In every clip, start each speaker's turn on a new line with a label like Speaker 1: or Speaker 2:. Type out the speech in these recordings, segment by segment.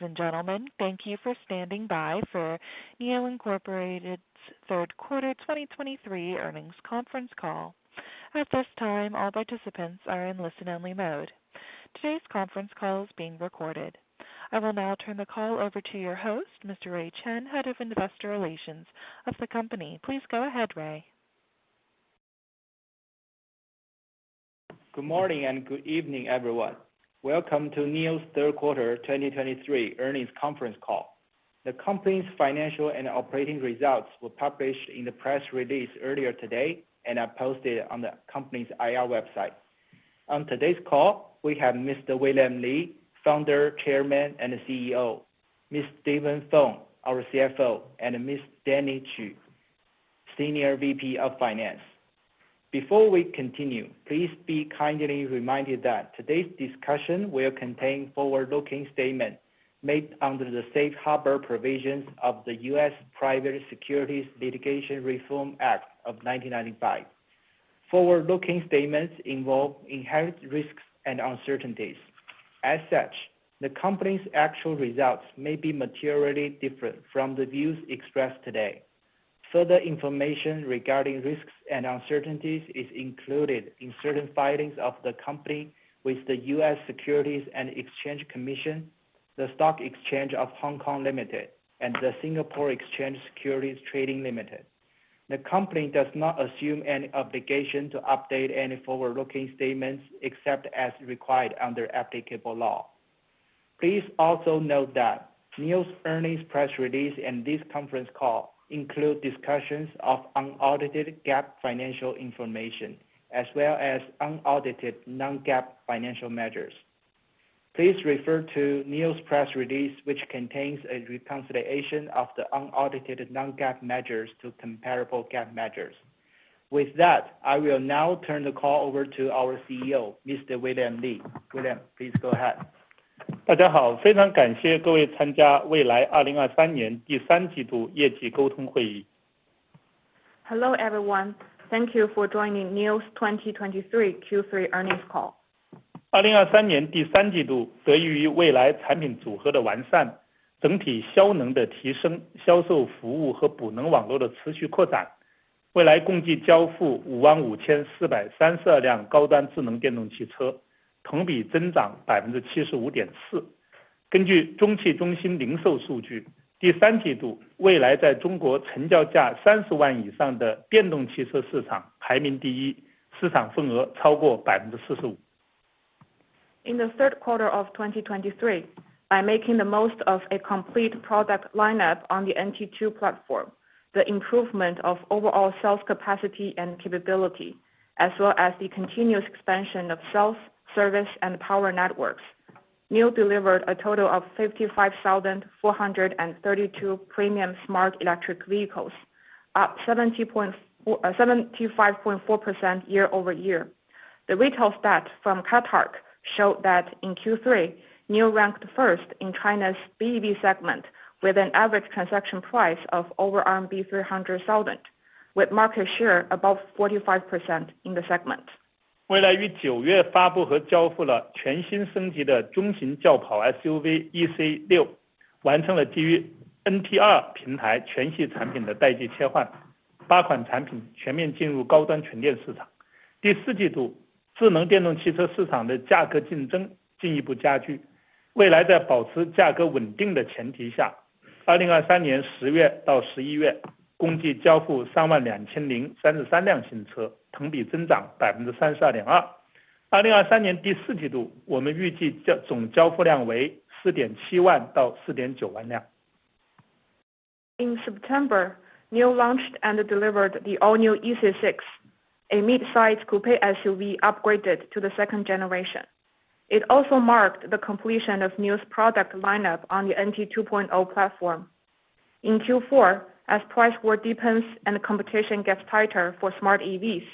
Speaker 1: and gentlemen, thank you for standing by for NIO Incorporated's third quarter 2023 earnings conference call. At this time, all participants are in listen-only mode. Today's conference call is being recorded. I will now turn the call over to your host, Mr. Ray Chen, Head of Investor Relations of the company. Please go ahead, Ray.
Speaker 2: Good morning and good evening, everyone. Welcome to NIO's third quarter 2023 earnings conference call. The company's financial and operating results were published in the press release earlier today and are posted on the company's IR website. On today's call, we have Mr. William Li, Founder, Chairman, and CEO, Ms. Stephen Feng, our CFO, and Ms. Danny Chu, Senior VP of Finance. Before we continue, please be kindly reminded that today's discussion will contain forward-looking statements made under the Safe Harbor provisions of the U.S. Private Securities Litigation Reform Act of 1995. Forward-looking statements involve inherent risks and uncertainties. As such, the company's actual results may be materially different from the views expressed today. Further information regarding risks and uncertainties is included in certain filings of the company with the U.S. Securities and Exchange Commission, the Stock Exchange of Hong Kong Limited, and the Singapore Exchange Securities Trading Limited. The company does not assume any obligation to update any forward-looking statements except as required under applicable law. Please also note that NIO's earnings press release and this conference call include discussions of unaudited GAAP financial information, as well as unaudited non-GAAP financial measures. Please refer to NIO's press release, which contains a reconciliation of the unaudited non-GAAP measures to comparable GAAP measures. With that, I will now turn the call over to our CEO, Mr. William Li. William, please go ahead.
Speaker 3: 大家好，非常感谢各位参加未来2023年第三季度业绩沟通会议。
Speaker 4: Hello everyone, thank you for joining NIO's 2023 Q3 earnings call.
Speaker 3: 2023年第三季度得益于未来产品组合的完善，整体销能的提升，销售服务和补能网络的持续扩展，未来共计交付55432辆高端智能电动汽车。同比增长 75.4%。 根据中汽中心零售数据，第三季度蔚来在中国成交价30万以上的电动汽车市场排名第一，市场份额超过 45%。
Speaker 4: In the third quarter of 2023, by making the most of a complete product lineup on the NT2 platform, the improvement of overall sales capacity and capability, as well as the continuous expansion of sales, service, and power networks, NIO delivered a total of 55,432 premium smart electric vehicles, up 75.4% year-over-year. The retail stat from Qatar showed that in Q3, NIO ranked first in China's BEV segment with an average transaction price of over RMB 300,000, with market share above 45% in the segment.
Speaker 3: 蔚来于9月发布和交付了全新升级的中型轿跑 SUV EC6， 完成了基于 NT2 平台全系产品的代际切换，8款产品全面进入高端纯电市场。第四季度，智能电动汽车市场的价格竞争进一步加剧，蔚来在保持价格稳定的前提下，2023年10月到11月，共计交付32033辆新车，同比增长 32.2%。 2023年第四季度，我们预计总交付量为 4.7 万到 4.9 万辆。
Speaker 4: In September, NIO launched and delivered the all-new EC6, a mid-size coupe SUV upgraded to the second generation. It also marked the completion of NIO's product lineup on the NT 2.0 platform. In Q4, as price war deepens and competition gets tighter for smart EVs,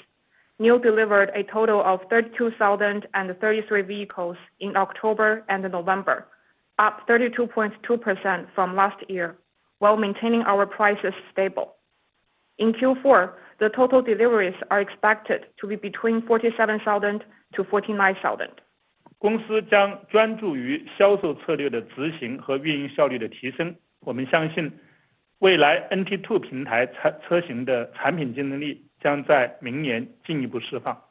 Speaker 4: NIO delivered a total of 32,033 vehicles in October and November, up 32.2% from last year, while maintaining our prices stable. In Q4, the total deliveries are expected to be between 47,000 to 49,000.
Speaker 3: 公司将专注于销售策略的执行和运营效率的提升。我们相信，未来 NT2 平台车型的产品竞争力将在明年进一步释放。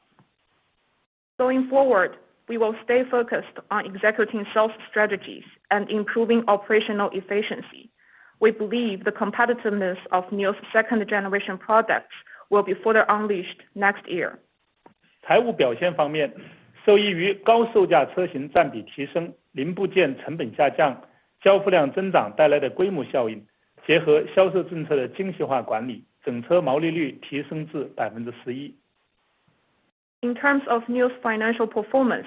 Speaker 4: Going forward, we will stay focused on executing sales strategies and improving operational efficiency. We believe the competitiveness of NIO's second-generation products will be further unleashed next year.
Speaker 3: 财务表现方面，受益于高售价车型占比提升、零部件成本下降、交付量增长带来的规模效应，结合销售政策的精细化管理，整车毛利率提升至 11%。In
Speaker 4: terms of NIO's financial performance,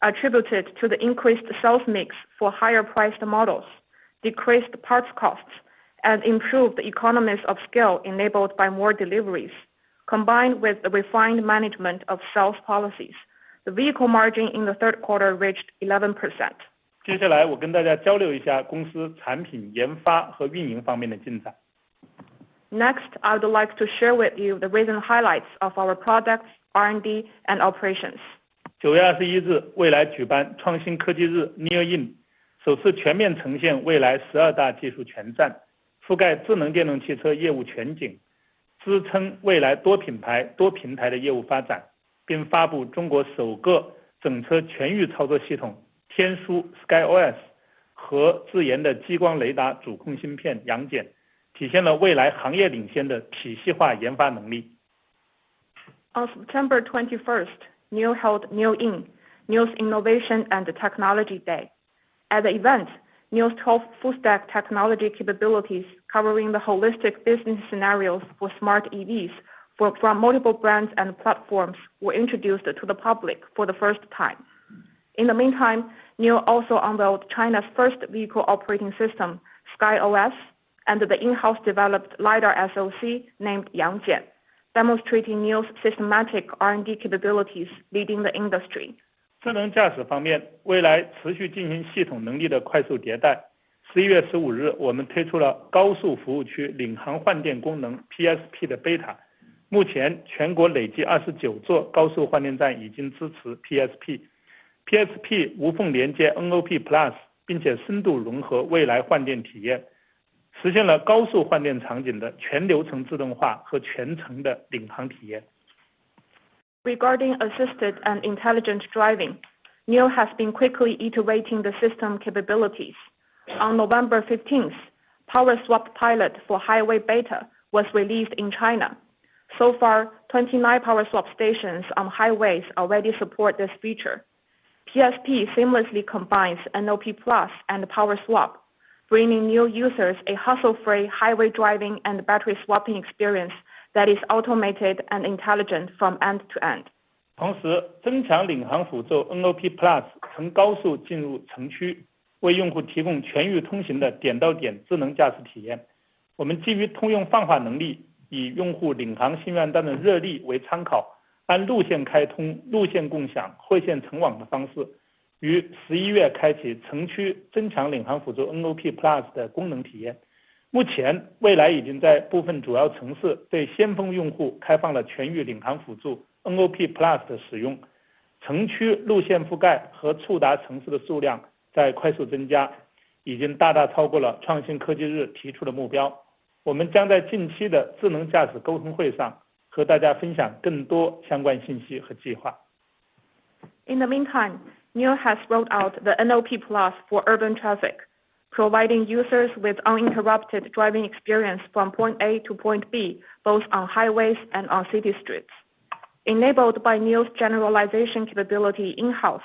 Speaker 4: attributed to the increased sales mix for higher-priced models, decreased parts costs, and improved economies of scale enabled by more deliveries, combined with the refined management of sales policies, the vehicle margin in the third quarter reached 11%.
Speaker 3: 接下来我跟大家交流一下公司产品研发和运营方面的进展。
Speaker 4: Next, I would like to share with you the recent highlights of our products, R&D, and operations.
Speaker 3: 9月21日，蔚来举办创新科技日 NIO In， 首次全面呈现蔚来12大技术全站，覆盖智能电动汽车业务全景，支撑蔚来多品牌、多平台的业务发展，并发布中国首个整车全域操作系统天枢 SkyOS 和自研的激光雷达主控芯片杨戬，体现了蔚来行业领先的体系化研发能力。
Speaker 4: On September 21st, NIO held NIO In, NIO's Innovation and Technology Day. At the event, NIO's 12 full-stack technology capabilities covering the holistic business scenarios for smart EVs from multiple brands and platforms were introduced to the public for the first time. In the meantime, NIO also unveiled China's first vehicle operating system, SkyOS, and the in-house developed LiDAR SoC named Yangjian, demonstrating NIO's systematic R&D capabilities leading the industry.
Speaker 3: 智能驾驶方面，蔚来持续进行系统能力的快速迭代。11月15日，我们推出了高速服务区领航换电功能 PSP 的 beta。目前，全国累计29座高速换电站已经支持 PSP。PSP 无缝连接 NOP Plus， 并且深度融合蔚来换电体验，实现了高速换电场景的全流程自动化和全程的领航体验。
Speaker 4: Regarding assisted and intelligent driving, NIO has been quickly iterating the system capabilities. On November 15th, Power Swap Pilot for Highway Beta was released in China. So far, 29 Power Swap stations on highways already support this feature. PSP seamlessly combines NOP Plus and Power Swap, bringing NIO users a hassle-free highway driving and battery swapping experience that is automated and intelligent from end to end.
Speaker 3: 同时，增强领航辅助 NOP Plus 曾高速进入城区，为用户提供全域通行的点到点智能驾驶体验。我们基于通用泛化能力，以用户领航心愿单的热力为参考，按路线开通、路线共享、会线成网的方式，于11月开启城区增强领航辅助 NOP Plus 的功能体验。目前，蔚来已经在部分主要城市对先锋用户开放了全域领航辅助 NOP Plus 的使用，城区路线覆盖和触达城市的数量在快速增加，已经大大超过了创新科技日提出的目标。我们将在近期的智能驾驶沟通会上和大家分享更多相关信息和计划。
Speaker 4: In the meantime, NIO has rolled out the NOP Plus for urban traffic, providing users with uninterrupted driving experience from point A to point B, both on highways and on city streets. Enabled by NIO's generalization capability in-house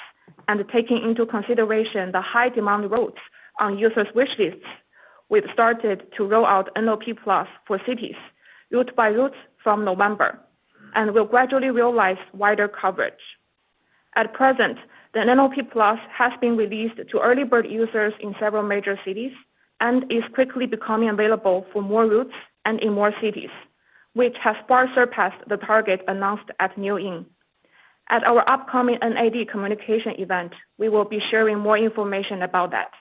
Speaker 4: and taking into consideration the high demand routes on users' wish lists, we've started to roll out NOP Plus for cities, route by route from November, and will gradually realize wider coverage. At present, the NOP Plus has been released to early bird users in several major cities and is quickly becoming available for more routes and in more cities, which has far surpassed the target announced at NIO In. At our upcoming NAD communication event, we will be sharing more information about that.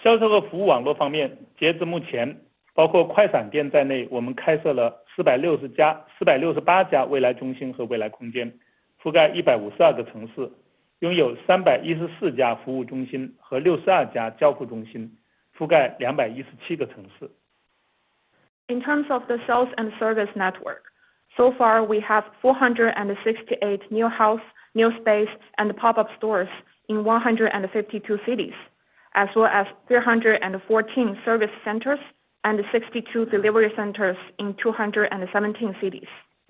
Speaker 3: 销售和服务网络方面，截至目前，包括快闪店在内，我们开设了468家蔚来中心和蔚来空间，覆盖152个城市，拥有314家服务中心和62家交付中心，覆盖217个城市。
Speaker 4: In terms of the sales and service network, so far we have 468 NIO House, NIO Space, and pop-up stores in 152 cities, as well as 314 service centers and 62 delivery centers in 217 cities.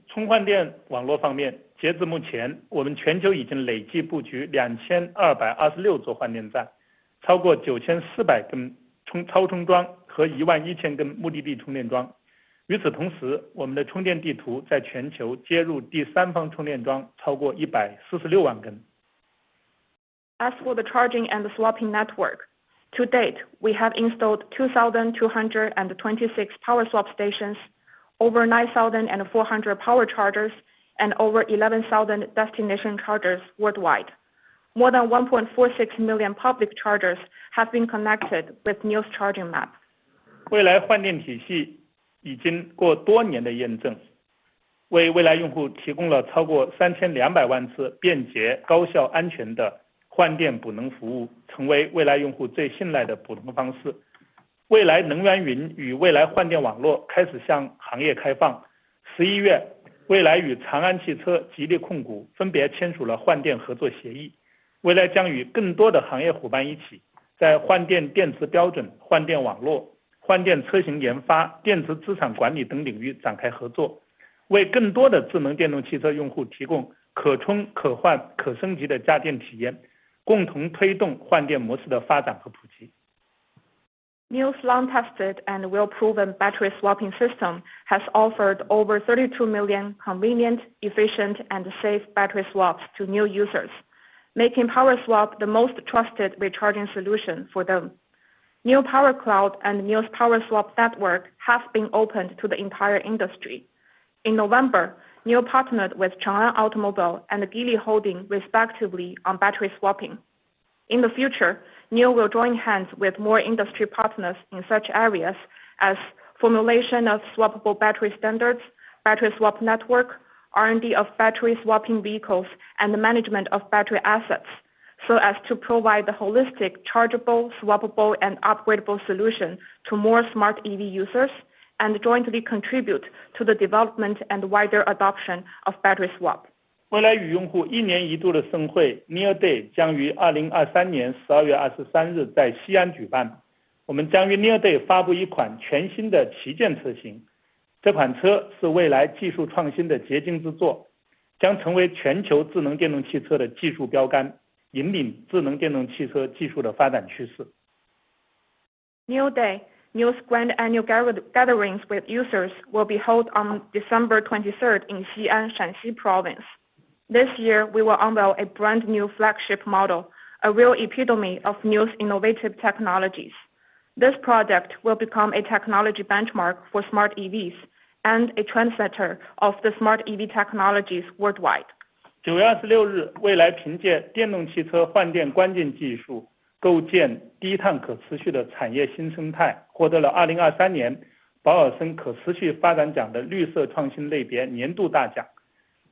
Speaker 3: 充换电网络方面，截至目前，我们全球已经累计布局2226座换电站，超过9400根超充桩和11000根目的地充电桩。与此同时，我们的充电地图在全球接入第三方充电桩超过146万根。
Speaker 4: As for the charging and swapping network, to date, we have installed 2,226 power swap stations, over 9,400 power chargers, and over 11,000 destination chargers worldwide. More than 1.46 million public chargers have been connected with NIO's charging map.
Speaker 3: 未来换电体系已经过多年的验证，为未来用户提供了超过3200万次便捷、高效、安全的换电补能服务，成为未来用户最信赖的补能方式。未来能源云与未来换电网络开始向行业开放。11月，未来与长安汽车、吉利控股分别签署了换电合作协议。未来将与更多的行业伙伴一起，在换电电池标准、换电网络、换电车型研发、电池资产管理等领域展开合作，为更多的智能电动汽车用户提供可充、可换、可升级的家电体验，共同推动换电模式的发展和普及。
Speaker 4: NIO's long-tested and well-proven battery swapping system has offered over 32 million convenient, efficient, and safe battery swaps to NIO users, making Power Swap the most trusted recharging solution for them. NIO Power Cloud and NIO's Power Swap network have been opened to the entire industry. In November, NIO partnered with Chang'an Automobile and Geely Holding respectively on battery swapping. In the future, NIO will join hands with more industry partners in such areas as formulation of swappable battery standards, battery swap network, R&D of battery swapping vehicles, and the management of battery assets, so as to provide the holistic, chargeable, swappable, and upgradable solution to more smart EV users, and jointly contribute to the development and wider adoption of battery swap.
Speaker 3: 未来与用户1年1度的盛会 NIO Day 将于2023年12月23日在西安举办。我们将于 NIO Day 发布一款全新的旗舰车型，这款车是未来技术创新的结晶之作，将成为全球智能电动汽车的技术标杆，引领智能电动汽车技术的发展趋势。
Speaker 4: NIO Day, NIO's grand annual gatherings with users will be held on December 23rd in Xi'an, Shanxi Province. This year, we will unveil a brand new flagship model, a real epitome of NIO's innovative technologies. This product will become a technology benchmark for smart EVs and a trendsetter of the smart EV technologies worldwide.
Speaker 3: 9月26日，未来凭借电动汽车换电关键技术，构建低碳可持续的产业新生态，获得了2023年保尔森可持续发展奖的绿色创新类别年度大奖。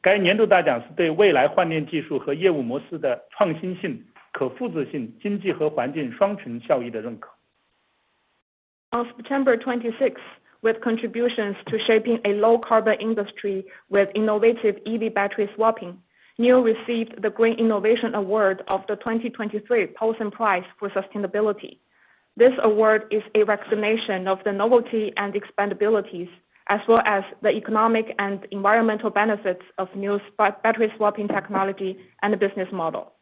Speaker 3: 该年度大奖是对未来换电技术和业务模式的创新性、可复制性、经济和环境双重效益的认可。
Speaker 4: On September 26th, with contributions to shaping a low-carbon industry with innovative EV battery swapping, NIO received the Green Innovation Award of the 2023 Paulson Prize for Sustainability. This award is a recognition of the novelty and expandabilities, as well as the economic and environmental benefits of NIO's battery swapping technology and business model.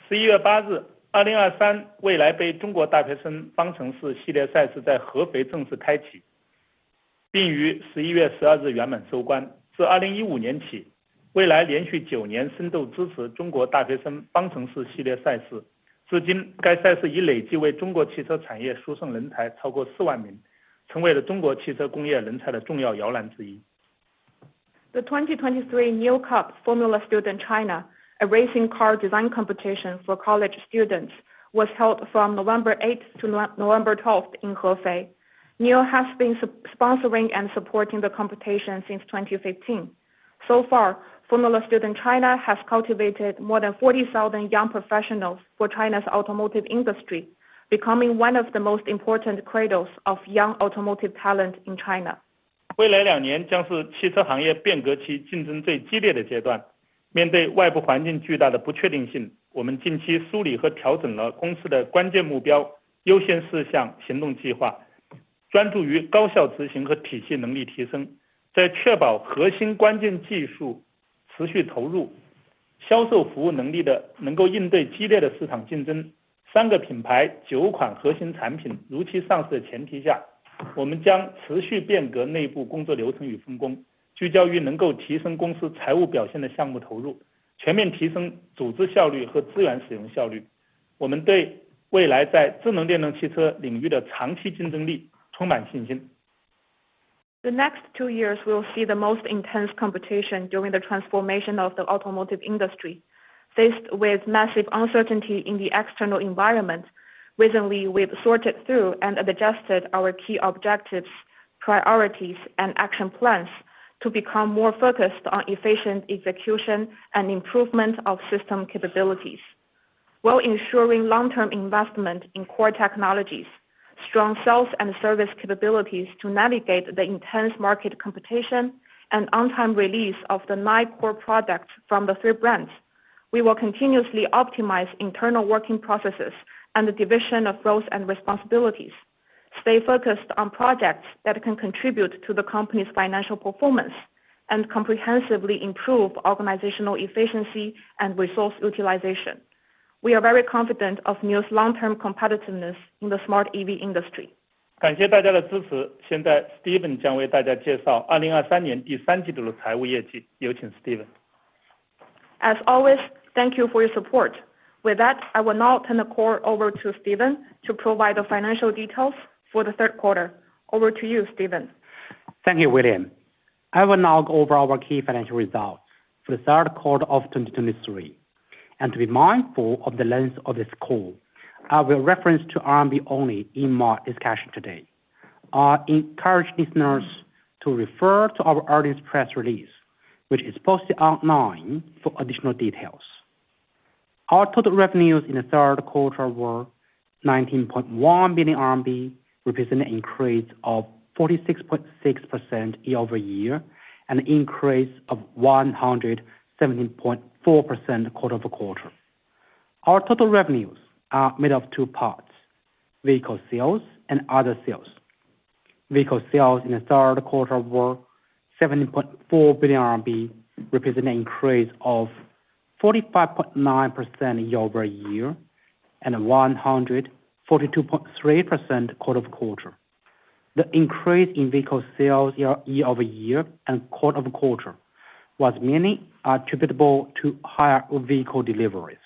Speaker 3: 11月8日，2023未来杯中国大学生方程式系列赛事在合肥正式开启，并于11月12日圆满收官。自2015年起，未来连续9年深度支持中国大学生方程式系列赛事，至今该赛事已累计为中国汽车产业输送人才超过4万名，成为了中国汽车工业人才的重要摇篮之一。
Speaker 4: The 2023 NIO Cup Formula Student China, a racing car design competition for college students, was held from November 8th to November 12th in Hefei. NIO has been sponsoring and supporting the competition since 2015. So far, Formula Student China has cultivated more than 40,000 young professionals for China's automotive industry, becoming one of the most important cradles of young automotive talent in China.
Speaker 3: 未来2年将是汽车行业变革期竞争最激烈的阶段。面对外部环境巨大的不确定性，我们近期梳理和调整了公司的关键目标、优先事项、行动计划，专注于高效执行和体系能力提升，在确保核心关键技术持续投入、销售服务能力的能够应对激烈的市场竞争，3个品牌9款核心产品如期上市的前提下，我们将持续变革内部工作流程与分工，聚焦于能够提升公司财务表现的项目投入，全面提升组织效率和资源使用效率。我们对未来在智能电动汽车领域的长期竞争力充满信心。
Speaker 4: The next 2 years will see the most intense competition during the transformation of the automotive industry. Faced with massive uncertainty in the external environment, recently we've sorted through and adjusted our key objectives, priorities, and action plans to become more focused on efficient execution and improvement of system capabilities, while ensuring long-term investment in core technologies, strong sales and service capabilities to navigate the intense market competition, and on-time release of the 9 core products from the 3 brands. We will continuously optimize internal working processes and the division of roles and responsibilities, stay focused on projects that can contribute to the company's financial performance, and comprehensively improve organizational efficiency and resource utilization. We are very confident of NIO's long-term competitiveness in the smart EV industry.
Speaker 3: 感谢大家的支持。现在 Steven 将为大家介绍2023年第3季度的财务业绩。有请 Steven。As
Speaker 4: always, thank you for your support. With that, I will now turn the call over to Steven to provide the financial details for the third quarter. Over to you, Steven.
Speaker 5: Thank you, William. I will now go over our key financial results for the third quarter of 2023. And to be mindful of the length of this call, I will reference to RMB only in my discussion today. I encourage listeners to refer to our earnings press release, which is posted online for additional details. Our total revenues in the third quarter were 19.1 billion RMB, representing an increase of 46.6% year-over-year, and an increase of 117.4% quarter-over-quarter. Our total revenues are made of 2 parts: vehicle sales and other sales. Vehicle sales in the third quarter were 17.4 billion RMB, representing an increase of 45.9% year-over-year and 142.3% quarter-over-quarter. The increase in vehicle sales year-over-year and quarter-over-quarter was mainly attributable to higher vehicle deliveries.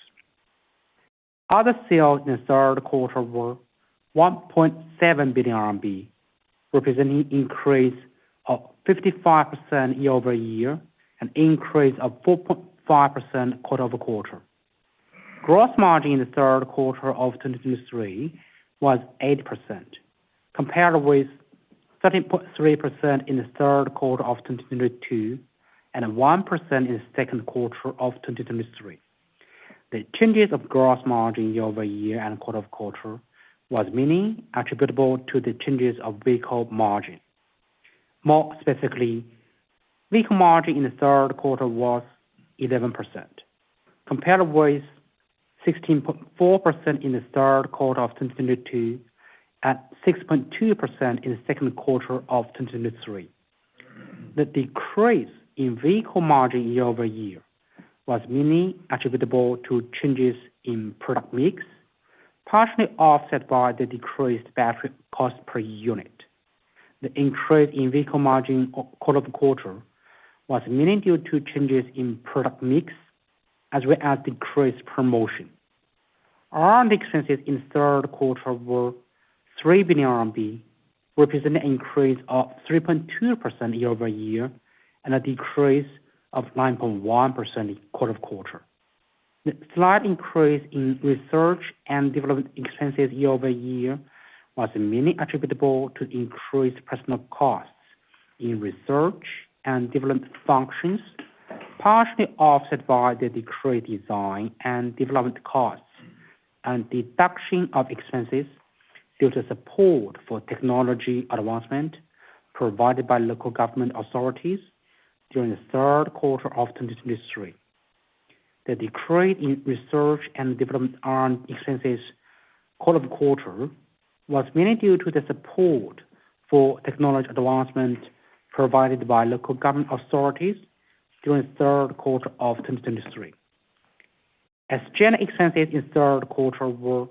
Speaker 5: Other sales in the third quarter were 1.7 billion RMB, representing an increase of 55% year-over-year, an increase of 4.5% quarter-over-quarter. Gross margin in the third quarter of 2023 was 8%, compared with 13.3% in the third quarter of 2022 and 1% in the second quarter of 2023. The changes of gross margin year-over-year and quarter-over-quarter was mainly attributable to the changes of vehicle margin. More specifically, vehicle margin in the third quarter was 11%, compared with 16.4% in the third quarter of 2022 and 6.2% in the second quarter of 2023. The decrease in vehicle margin year-over-year was mainly attributable to changes in product mix, partially offset by the decreased battery cost per unit. The increase in vehicle margin quarter-over-quarter was mainly due to changes in product mix as well as decreased promotion. R&D expenses in the third quarter were 3 billion RMB, representing an increase of 3.2% year-over-year and a decrease of 9.1% quarter-over-quarter. The slight increase in research and development expenses year-over-year was mainly attributable to increased personnel costs in research and development functions, partially offset by the decreased design and development costs and deduction of expenses due to support for technology advancement provided by local government authorities during the third quarter of 2023. The decrease in research and development R&D expenses quarter-over-quarter was mainly due to the support for technology advancement provided by local government authorities during the third quarter of 2023. SG&A expenses in the third quarter were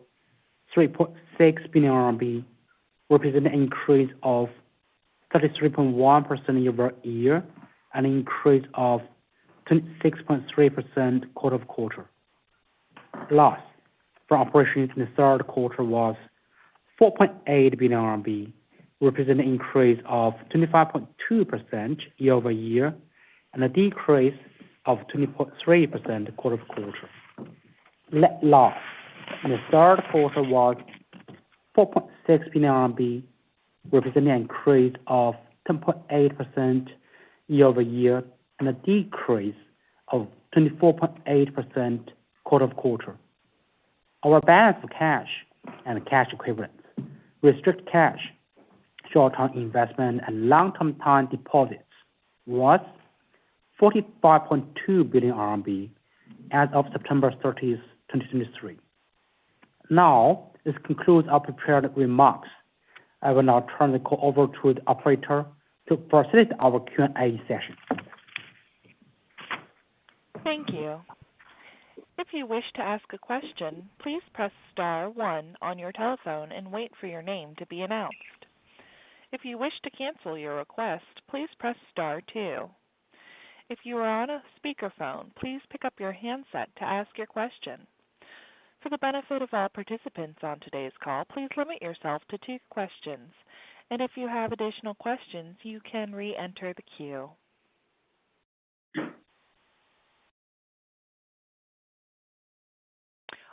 Speaker 5: 3.6 billion RMB, representing an increase of 33.1% year-over-year, and an increase of 26.3% quarter-over-quarter. Loss from operations in the third quarter was 4.8 billion RMB, representing an increase of 25.2% year-over-year, and a decrease of 20.3% quarter-over-quarter. Net loss in the third quarter was 4.6 billion RMB, representing an increase of 10.8% year-over-year, and a decrease of 24.8% quarter-over-quarter. Our balance of cash and cash equivalents, restricted cash, short-term investment, and long-term time deposits was 45.2 billion RMB as of September 30th, 2023. Now, this concludes our prepared remarks. I will now turn the call over to the operator to facilitate our Q&A session.
Speaker 1: Thank you. If you wish to ask a question, please press star 1 on your telephone and wait for your name to be announced. If you wish to cancel your request, please press star 2. If you are on a speakerphone, please pick up your handset to ask your question. For the benefit of all participants on today's call, please limit yourself to 2 questions, and if you have additional questions, you can re-enter the queue.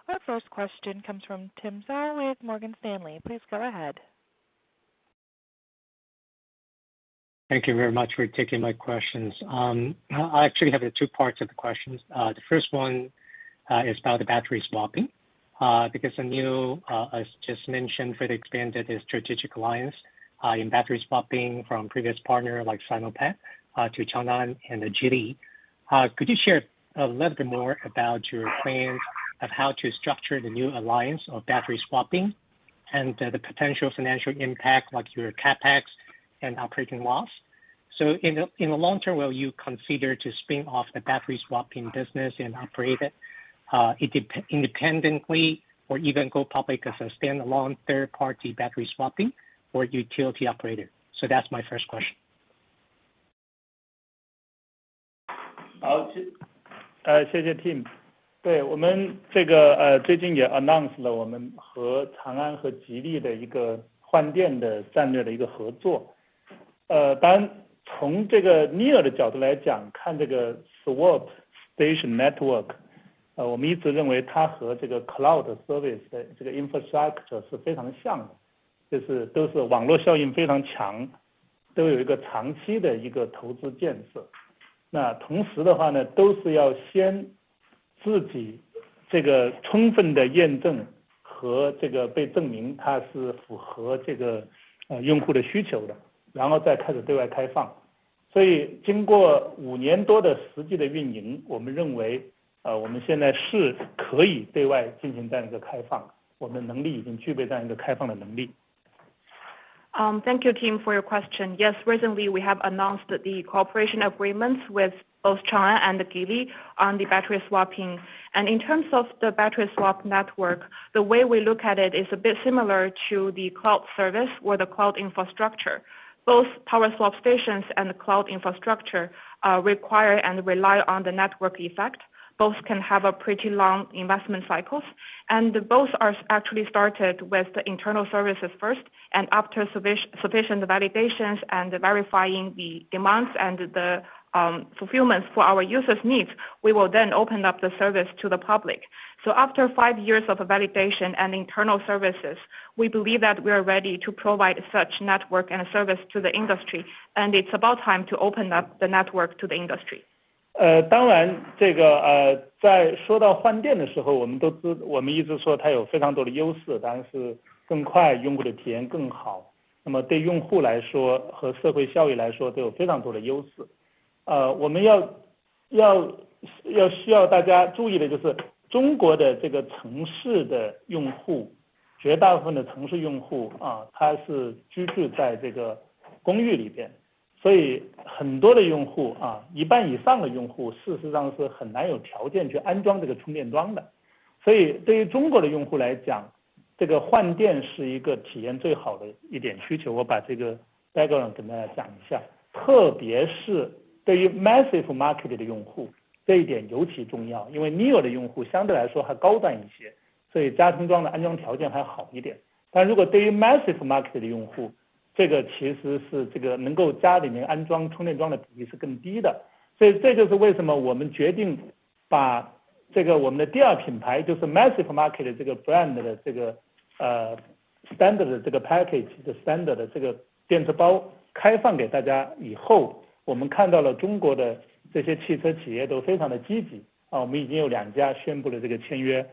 Speaker 1: Our first question comes from Tim Zhao with Morgan Stanley. Please go ahead.
Speaker 6: Thank you very much for taking my questions. I actually have 2 parts of the questions. The first one is about the battery swapping, because NIO, as just mentioned, further expanded its strategic alliance in battery swapping from previous partner like Sinopec to Chang'an and Geely. Could you share a little bit more about your plans of how to structure the new alliance of battery swapping and the potential financial impact, like your CapEx and operating loss? So in the long term, will you consider to spin off the battery swapping business and operate it independently, or even go public as a standalone third-party battery swapping or utility operator? So that's my first question.
Speaker 3: 好，谢谢 Tim。对我们这个最近也 announce 了我们和长安和吉利的一个换电的战略的一个合作。当然从这个 NIO 的角度来讲，看这个 swap station network， 我们一直认为它和这个 cloud service 的这个 infrastructure 是非常像的，就是都是网络效应非常强，都有一个长期的一个投资建设。那同时的话呢，都是要先自己这个充分的验证和这个被证明它是符合这个用户的需求的，然后再开始对外开放。所以经过5年多的实际的运营，我们认为我们现在是可以对外进行这样一个开放，我们能力已经具备这样一个开放的能力。
Speaker 4: Thank you, Tim, for your question. Yes, recently we have announced the cooperation agreements with both Chang'an and Geely on the battery swapping. And in terms of the battery swap network, the way we look at it is a bit similar to the cloud service or the cloud infrastructure. Both power swap stations and the cloud infrastructure require and rely on the network effect. Both can have a pretty long investment cycles, and both are actually started with the internal services first, and after sufficient validations and verifying the demands and the fulfillments for our users' needs, we will then open up the service to the public. So after 5 years of validation and internal services, we believe that we are ready to provide such network and service to the industry, and it's about time to open up the network to the industry.
Speaker 3: 当然这个在说到换电的时候，我们一直说它有非常多的优势，当然是更快，用户的体验更好。那么对用户来说和社会效益来说都有非常多的优势。我们需要大家注意的就是中国的这个城市的用户，绝大部分的城市用户他是居住在这个公寓里边。所以很多的用户一半以上的用户事实上是很难有条件去安装这个充电桩的。所以对于中国的用户来讲，这个换电是一个体验最好的一点需求。我把这个 background 跟大家讲一下，特别是对于 massive market 的用户，这一点尤其重要，因为 NIO 的用户相对来说还高端一些，所以家庭装的安装条件还好一点。但如果对于 massive market 的用户，这个其实是这个能够家里面安装充电桩的比例是更低的，所以这就是为什么我们决定把这个我们的第二品牌就是 massive market 的这个 brand 的这个standard 的这个 package 的 standard 的这个电池包开放给大家以后，我们看到了中国的这些汽车企业都非常的积极我们已经有2家宣布了这个签约，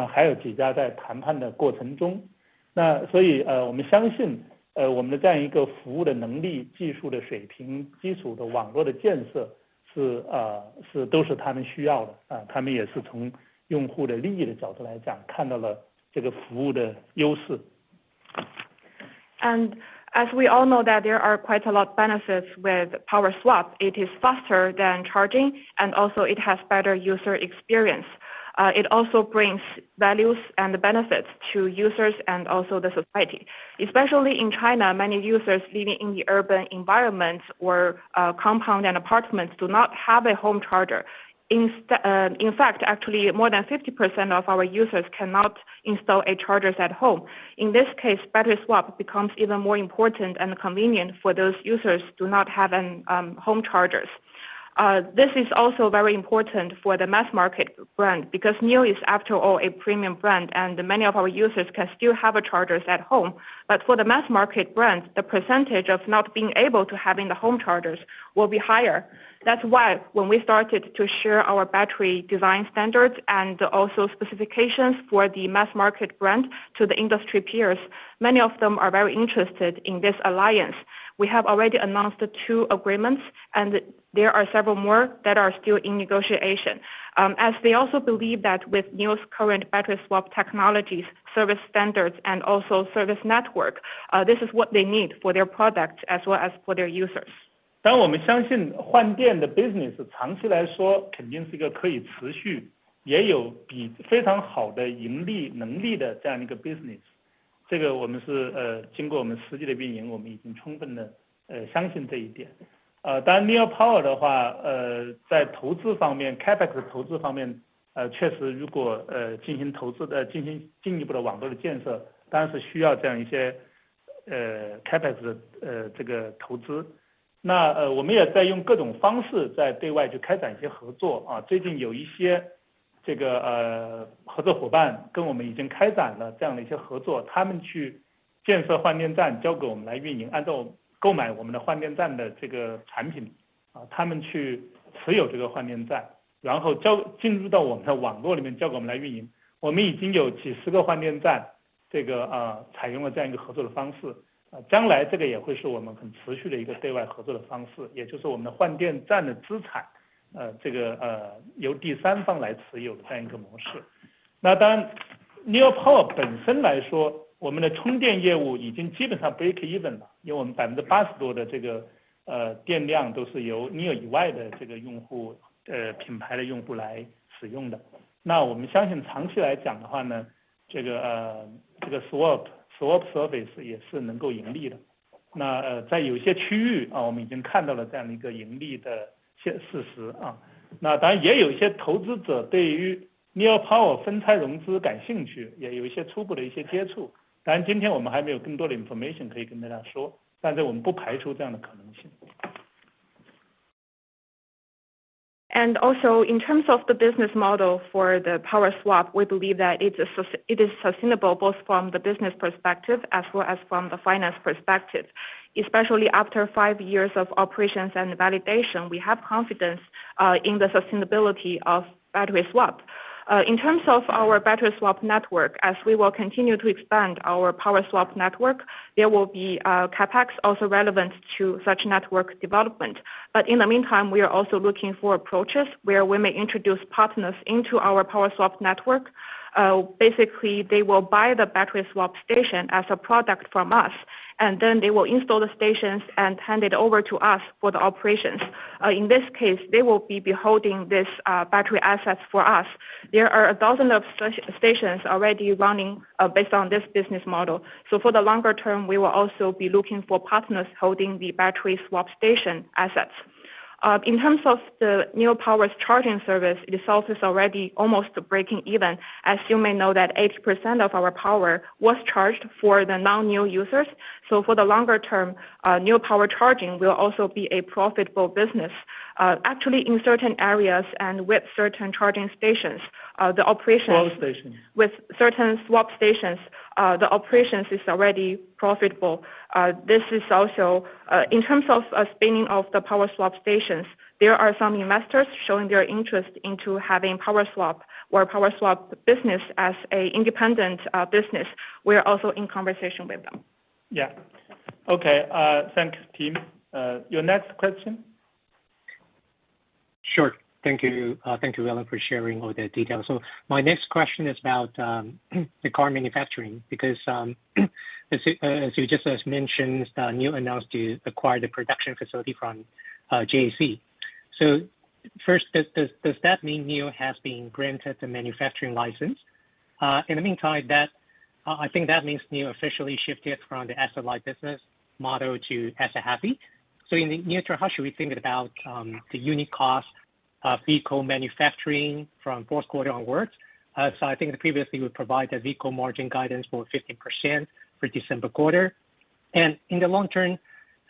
Speaker 3: 还有几家在谈判的过程中。那所以我们相信我们的这样一个服务的能力、技术的水平、基础的网络的建设都是他们需要的他们也是从用户的利益的角度来讲，看到了这个服务的优势。
Speaker 4: And as we all know that there are quite a lot of benefits with power swap, it is faster than charging, and also it has better user experience. It also brings values and benefits to users and also the society. Especially in China, many users living in the urban environments or compound and apartments do not have a home charger. In fact, actually, more than 50% of our users cannot install a charger at home. In this case, battery swap becomes even more important and convenient for those users who do not have home chargers. This is also very important for the mass market brand because NIO is after all a premium brand and many of our users can still have a chargers at home. But for the mass market brand, the percentage of not being able to having the home chargers will be higher. That's why when we started to share our battery design standards and also specifications for the mass market brand to the industry peers, many of them are very interested in this alliance. We have already announced 2 agreements, and there are several more that are still in negotiation. As they also believe that with NIO's current battery swap technologies, service standards, and also service network, this is what they need for their products as well as for their users.
Speaker 3: 当我们相信换电的 business 长期来说肯定是一个可以持续，也有非常好的盈利能力的这样一个 business。这个我们是经过我们实际的运营，我们已经充分的相信这一点。当然 NIO Power 的话，在投资方面 ，capex 的投资方面，确实如果进行进一步的网络的建设，当然是需要这样一些capex 的这个投资。那我们也在用各种方式在对外去开展一些合作最近有一些这个合作伙伴跟我们已经开展了这样的一些合作，他们去建设换电站，交给我们来运营，按照购买我们的换电站的这个产品他们去持有这个换电站，然后进入到我们的网络里面交给我们来运营。我们已经有几十个换电站这个采用了这样一个合作的方式。将来这个也会是我们很持续的一个对外合作的方式，也就是我们的换电站的资产这个由第三方来持有的这样一个模式。那当然 NIO Power 本身来说，我们的充电业务已经基本上 break even 了，因为我们80%多的这个电量都是由 NIO 以外的这个用户品牌的用户来使用的。那我们相信长期来讲的话呢，这个swap service 也是能够盈利的。那在有些区域我们已经看到了这样的一个盈利的事实那当然也有一些投资者对于 NIO Power 分拆融资感兴趣，也有一些初步的一些接触。当然今天我们还没有更多的 information 可以跟大家说，但是我们不排除这样的可能性。
Speaker 4: And also, in terms of the business model for the power swap, we believe that it is sustainable both from the business perspective as well as from the finance perspective. Especially after 5 years of operations and validation, we have confidence in the sustainability of battery swap. In terms of our battery swap network, as we will continue to expand our power swap network, there will be capex also relevant to such network development. But in the meantime, we are also looking for approaches where we may introduce partners into our power swap network. Basically, they will buy the battery swap station as a product from us, and then they will install the stations and hand it over to us for the operations. In this case, they will be holding this battery assets for us. There are 1,000 of stations already running based on this business model. So for the longer term, we will also be looking for partners holding the battery swap station assets. In terms of the NIO Power's charging service, itself is already almost breaking even. As you may know that 80% of our power was charged for the non-NIO users. So for the longer term, NIO Power charging will also be a profitable business. Actually, in certain areas and with certain charging stations, the operations with certain swap stations, the operations is already profitable. This is also, in terms of spinning off the power swap stations, there are some investors showing their interest into having power swap or power swap business as an independent business. We're also in conversation with them.
Speaker 3: Yeah. Okay. Thanks, team. Your next question?
Speaker 6: Sure. Thank you. Thank you, Ellen, for sharing all the details. So my next question is about the car manufacturing, because as you just mentioned, NIO announced to acquire the production facility from JAC. So first, does that mean NIO has been granted the manufacturing license? In the meantime, I think that means NIO officially shifted from the asset-light business model to asset-heavy. So in the near term, how should we think about the unit cost of vehicle manufacturing from fourth quarter onwards? So I think previously we provided a vehicle margin guidance for 15% for December quarter. And in the long term,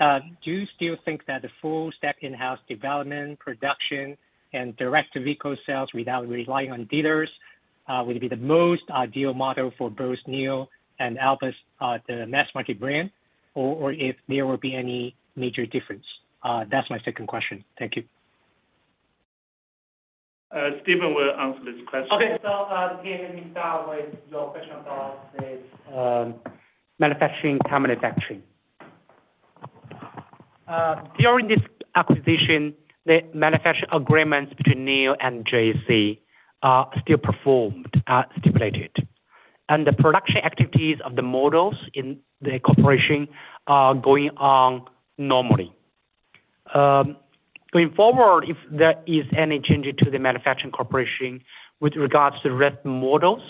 Speaker 6: do you still think that the full stack in-house development, production, and direct-to-vehicle sales without relying on dealers would be the most ideal model for both NIO and Alpha's the mass market brand, or if there will be any major difference? That's my second question. Thank you.
Speaker 3: Stephen will answer this question.
Speaker 5: Okay, so let me start with your question about this car manufacturing. During this acquisition, the manufacturing agreements between NIO and JAC are still performed as stipulated. And the production activities of the models in the corporation are going on normally. Going forward, if there is any change to the manufacturing corporation with regards to the rest models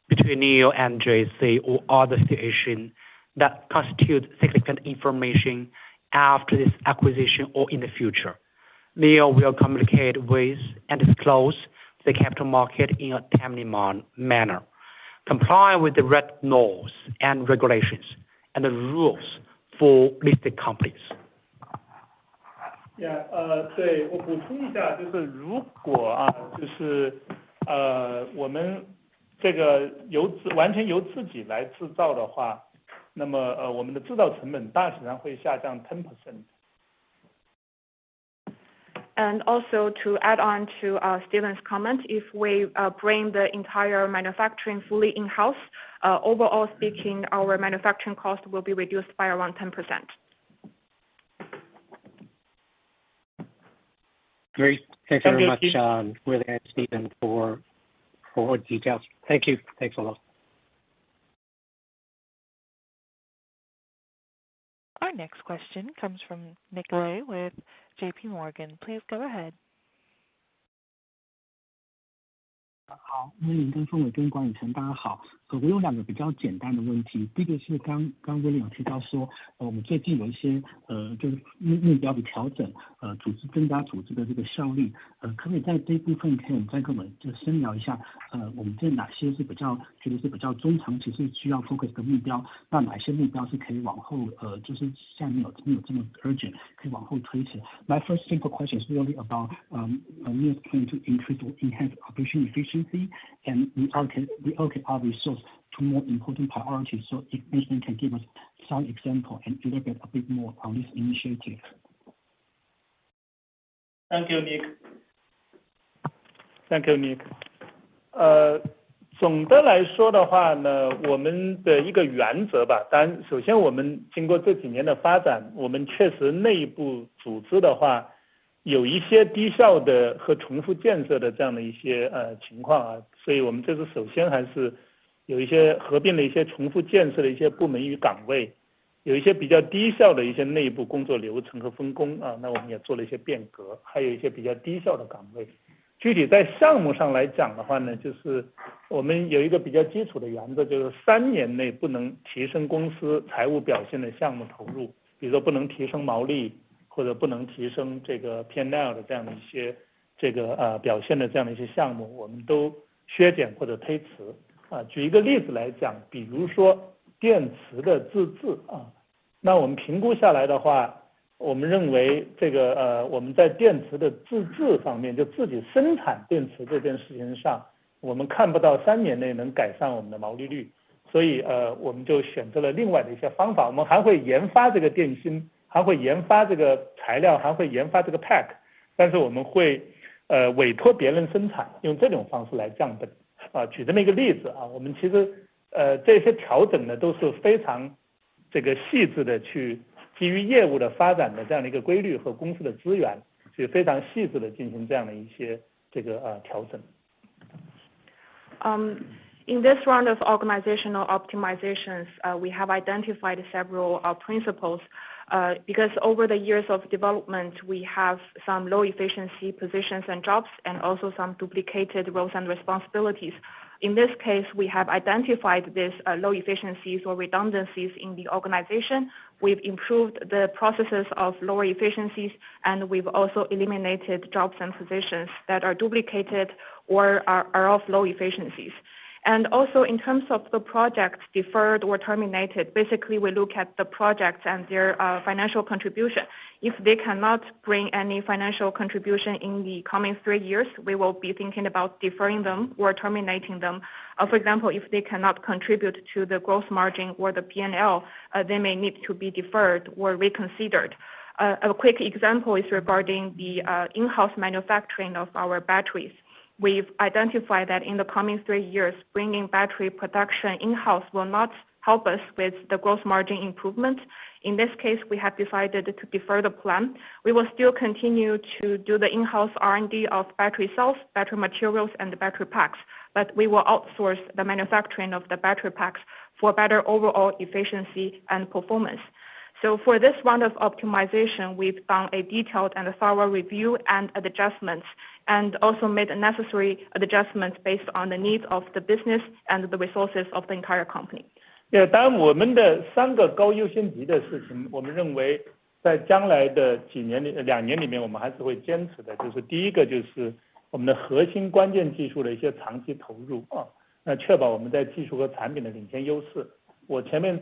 Speaker 5: between NIO and JAC or other situations that constitute significant information after this acquisition or in the future, NIO will communicate with and disclose the capital market in a timely manner, complying with the red laws and regulations and the rules for listed companies.
Speaker 3: 对，我补充一下，就是如果就是我们这个完全由自己来制造的话，那么我们的制造成本大体上会下降 10%。And
Speaker 4: also to add on to Stephen's comment, if we bring the entire manufacturing fully in-house, overall speaking, our manufacturing cost will be reduced by around 10%.
Speaker 6: Great. Thank you very much, William and Stephen, for all the details. Thank you. Thanks a lot.
Speaker 1: Our next question comes from Nick Lei with JP Morgan. Please go ahead.
Speaker 7: 好，威廉跟凤伟跟管理层大家好。我有2个比较简单的问题。第一个是刚 William 有提到说，我们最近有一些就是目标的调整，增加组织的这个效率，可不可以在这一部分可以再跟我们就深聊一下，我们这哪些是觉得是比较中长期是需要 focus 的目标，那哪些目标是可以往后就是现在没有这么 urgent 可以往后推迟。My first simple question is really about NIO's plan to increase or enhance operation efficiency and reallocate our resource to more important priorities. So if management can give us some example and elaborate a bit more on this initiative.
Speaker 3: Thank you, Nick. Thank you, Nick. 总的来说的话呢，我们的一个原则吧，当然首先我们经过这几年的发展，我们确实内部组织的话有一些低效的和重复建设的这样的一些情况啊，所以我们这是首先还是有一些合并了一些重复建设的一些部门与岗位，有一些比较低效的一些内部工作流程和分工啊，那我们也做了一些变革，还有一些比较低效的岗位。具体在项目上来讲的话呢，就是我们有一个比较基础的原则，就是3年内不能提升公司财务表现的项目投入，比如说不能提升毛利，或者不能提升这个 P&L 的这样的一些这个表现的这样的一些项目，我们都削减或者推迟啊。举一个例子来讲，比如说电池的自制啊，那我们评估下来的话，我们认为这个我们在电池的自制方面，就自己生产电池这件事情上，我们看不到3年内能改善我们的毛利率，所以我们就选择了另外的一些方法，我们还会研发这个电芯，还会研发这个材料，还会研发这个 pack， 但是我们会委托别人生产，用这种方式来降本啊。举这么一个例子啊，我们其实这些调整呢都是非常这个细致的去基于业务的发展的这样的一个规律和公司的资源，所以非常细致的进行这样的一些这个调整。
Speaker 4: In this round of organizational optimizations, we have identified several principles because over the years of development, we have some low efficiency positions and jobs and also some duplicated roles and responsibilities. In this case, we have identified these low efficiencies or redundancies in the organization. We've improved the processes of lower efficiencies, and we've also eliminated jobs and positions that are duplicated or are of low efficiencies. And also in terms of the projects deferred or terminated, basically we look at the projects and their financial contribution. If they cannot bring any financial contribution in the coming 3 years, we will be thinking about deferring them or terminating them. For example, if they cannot contribute to the gross margin or the P&L, they may need to be deferred or reconsidered. A quick example is regarding the in-house manufacturing of our batteries. We've identified that in the coming 3 years, bringing battery production in-house will not help us with the gross margin improvement. In this case, we have decided to defer the plan. We will still continue to do the in-house R&D of battery cells, battery materials, and the battery packs, but we will outsource the manufacturing of the battery packs for better overall efficiency and performance. So for this round of optimization, we've done a detailed and thorough review and adjustments, and also made necessary adjustments based on the needs of the business and the resources of the entire company.
Speaker 3: 当然我们的3个高优先级的事情，我们认为在将来的2年里面，我们还是会坚持的。就是第一个就是我们的核心关键技术的一些长期投入啊，那确保我们在技术和产品的领先优势。我前面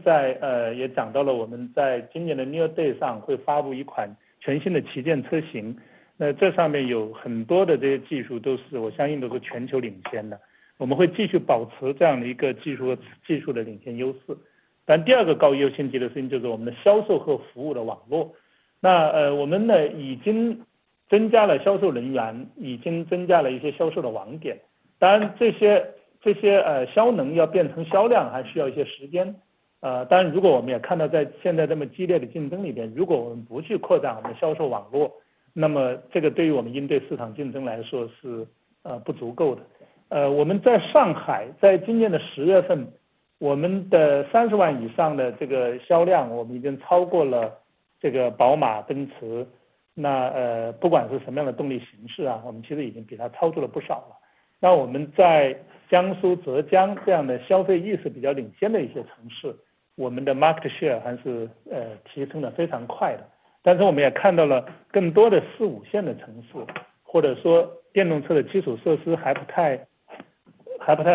Speaker 3: 也讲到了，我们在今年的 NIO Day 上会发布一款全新的旗舰车型，那这上面有很多的这些技术我相信都是全球领先的，我们会继续保持这样的一个技术的领先优势。但第2个高优先级的事情就是我们的销售和服务的网络，那我们呢已经增加了销售人员，已经增加了一些销售的网点，当然这些销能要变成销量还需要一些时间，当然如果我们也看到在现在这么激烈的竞争里边，如果我们不去扩展我们的销售网络，那么这个对于我们应对市场竞争来说是不足够的。我们在上海在今年的10月份，我们的30万以上的这个销量，我们已经超过了这个宝马、奔驰，那不管是什么样的动力形式啊，我们其实已经比它超出了不少了。那我们在江苏、浙江这样的消费意识比较领先的一些城市，我们的 market share 还是提升的非常快的。但是我们也看到了更多的4、5线的城市，或者说电动车的基础设施还不太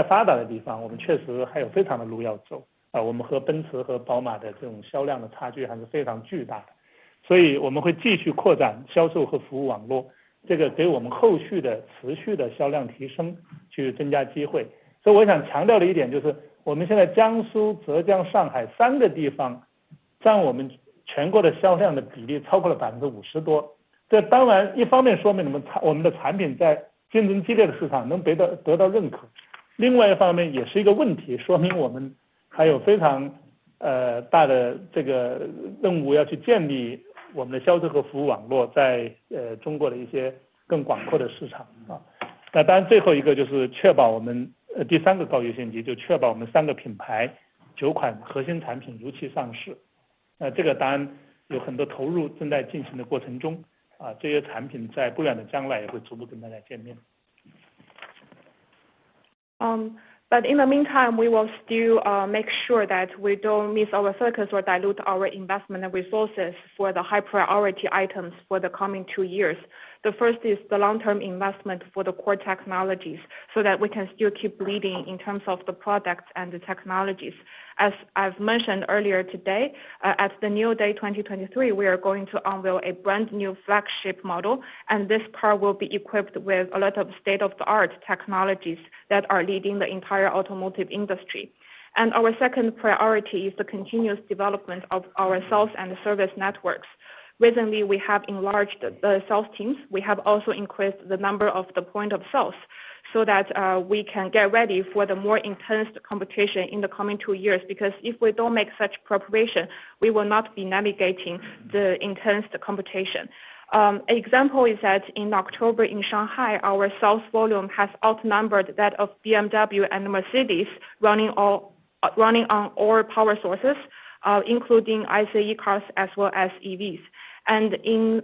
Speaker 3: 发达的地方，我们确实还有非常的路要走我们和奔驰和宝马的这种销量的差距还是非常巨大的，所以我们会继续扩展销售和服务网络，这个给我们后续的持续的销量提升去增加机会。所以我想强调的一点就是，我们现在江苏、浙江、上海3个地方占我们全国的销量的比例超过了50%多。这当然一方面说明我们的产品在竞争激烈的市场能得到认可，另外一方面也是一个问题，说明我们还有非常大的这个任务要去建立我们的销售和服务网络在中国的一些更广阔的市场那当然最后一个就是确保我们第3个高优先级，就确保我们3个品牌9款核心产品如期上市。这个当然有很多投入正在进行的过程中这些产品在不远的将来也会逐步跟大家见面。
Speaker 4: But in the meantime, we will still make sure that we don't miss our focus or dilute our investment and resources for the high priority items for the coming 2 years. The first is the long-term investment for the core technologies so that we can still keep leading in terms of the products and the technologies. As I've mentioned earlier today, at the NIO Day 2023, we are going to unveil a brand new flagship model, and this car will be equipped with a lot of state-of-the-art technologies that are leading the entire automotive industry. And our second priority is the continuous development of our sales and service networks. Recently, we have enlarged the sales teams. We have also increased the number of the point of sales so that we can get ready for the more intense competition in the coming 2 years. Because if we don't make such preparation, we will not be navigating the intense competition. An example is that in October in Shanghai, our sales volume has outnumbered that of BMW and Mercedes running on all power sources, including ICE cars as well as EVs. And in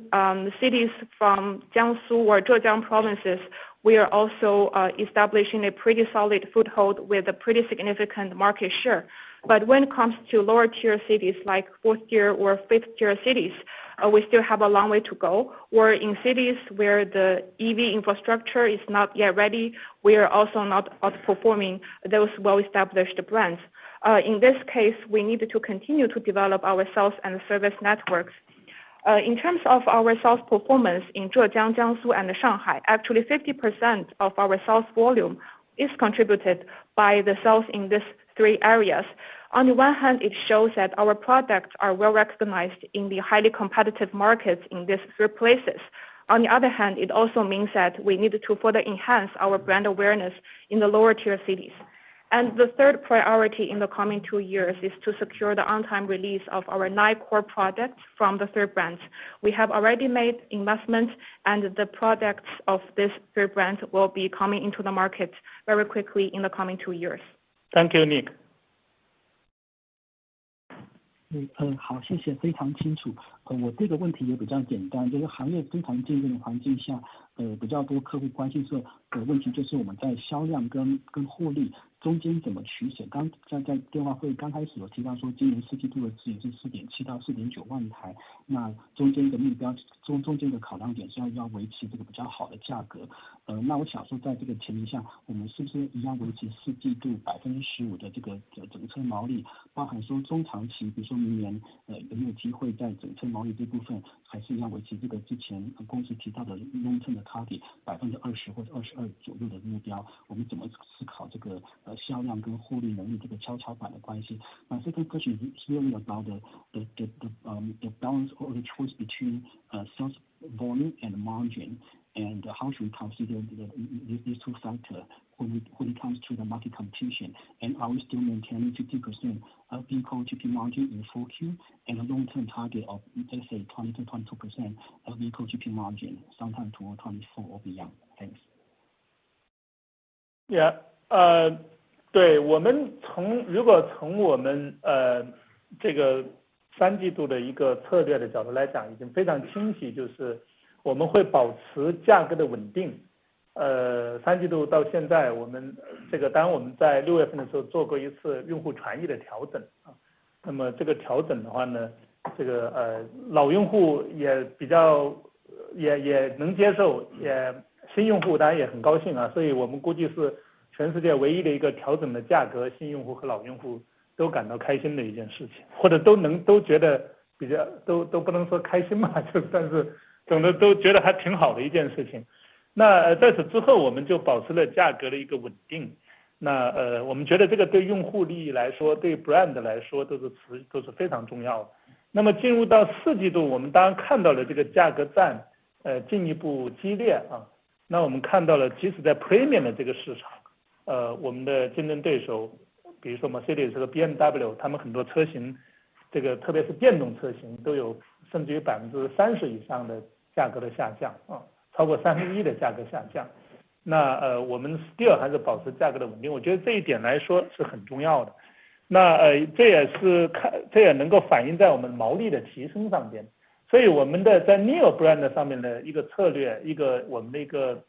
Speaker 4: cities from Jiangsu or Zhejiang provinces, we are also establishing a pretty solid foothold with a pretty significant market share. But when it comes to lower tier cities like 4th tier or 5th tier cities, we still have a long way to go. Or in cities where the EV infrastructure is not yet ready, we are also not outperforming those well-established brands. In this case, we need to continue to develop our sales and service networks. In terms of our sales performance in Zhejiang, Jiangsu, and Shanghai, actually 50% of our sales volume is contributed by the sales in these 3 areas. On the one hand, it shows that our products are well recognized in the highly competitive markets in these 3 places. On the other hand, it also means that we need to further enhance our brand awareness in the lower tier cities. And the third priority in the coming 2 years is to secure the on-time release of our 9 core products from the 3 brands. We have already made investments, and the products of these 3 brands will be coming into the market very quickly in the coming 2 years.
Speaker 3: Thank you, Nick.
Speaker 7: 好，谢谢，非常清楚。我这个问题也比较简单，就是行业非常竞争的环境下，比较多客户关心的问题就是我们在销量跟获利中间怎么取舍。刚在电话会刚开始有提到说，今年4季度的指引是4.7到4.9万台，那中间的目标中间的考量点是要维持这个比较好的价格。那我想说，在这个前提下，我们是不是一样维持4季度15%的这个整车毛利，包含说中长期，比如说明年有没有机会在整车毛利这部分还是一样维持这个之前公司提到的 long-term 的 target 20%或者22%左右的目标？我们怎么思考这个销量跟获利能力这个跷跷板的关系？那 second question is really about the balance or the choice between sales volume and margin, and how should we consider these 2 factors when it comes to the market competition? And are we still maintaining 50% of vehicle GP margin in 4Q and a long-term target of, let's say, 20 to 22% of vehicle GP margin sometime toward 24 or beyond? Thanks.
Speaker 3: Yeah, 对，我们如果从我们这个3季度的一个策略的角度来讲，已经非常清晰，就是我们会保持价格的稳定，三季度到现在，我们这个当然我们在6月份的时候做过一次用户权益的调整啊。那么这个调整的话呢，这个老用户也比较也能接受，也新用户当然也很高兴啊。所以我们估计是全世界唯一的一个调整的价格，新用户和老用户都感到开心的一件事情，或者都觉得比较都不能说开心吧，就但是总的都觉得还挺好的一件事情。那在此之后，我们就保持了价格的一个稳定。那我们觉得这个对用户利益来说，对 brand 来说都是非常重要的。那么进入到4季度，我们当然看到了这个价格战进一步激烈啊。那我们看到了，即使在 premium 的这个市场，我们的竞争对手，比如说 Mercedes 和 BMW， 他们很多车型，这个特别是电动车型，都有甚至于30%以上的价格的下降啊。超过1/3的价格下降，那我们 still 还是保持价格的稳定，我觉得这一点来说是很重要的。那这也能够反映在我们毛利的提升上边。所以我们的在 NIO brand 上面的一个策略，我们的一个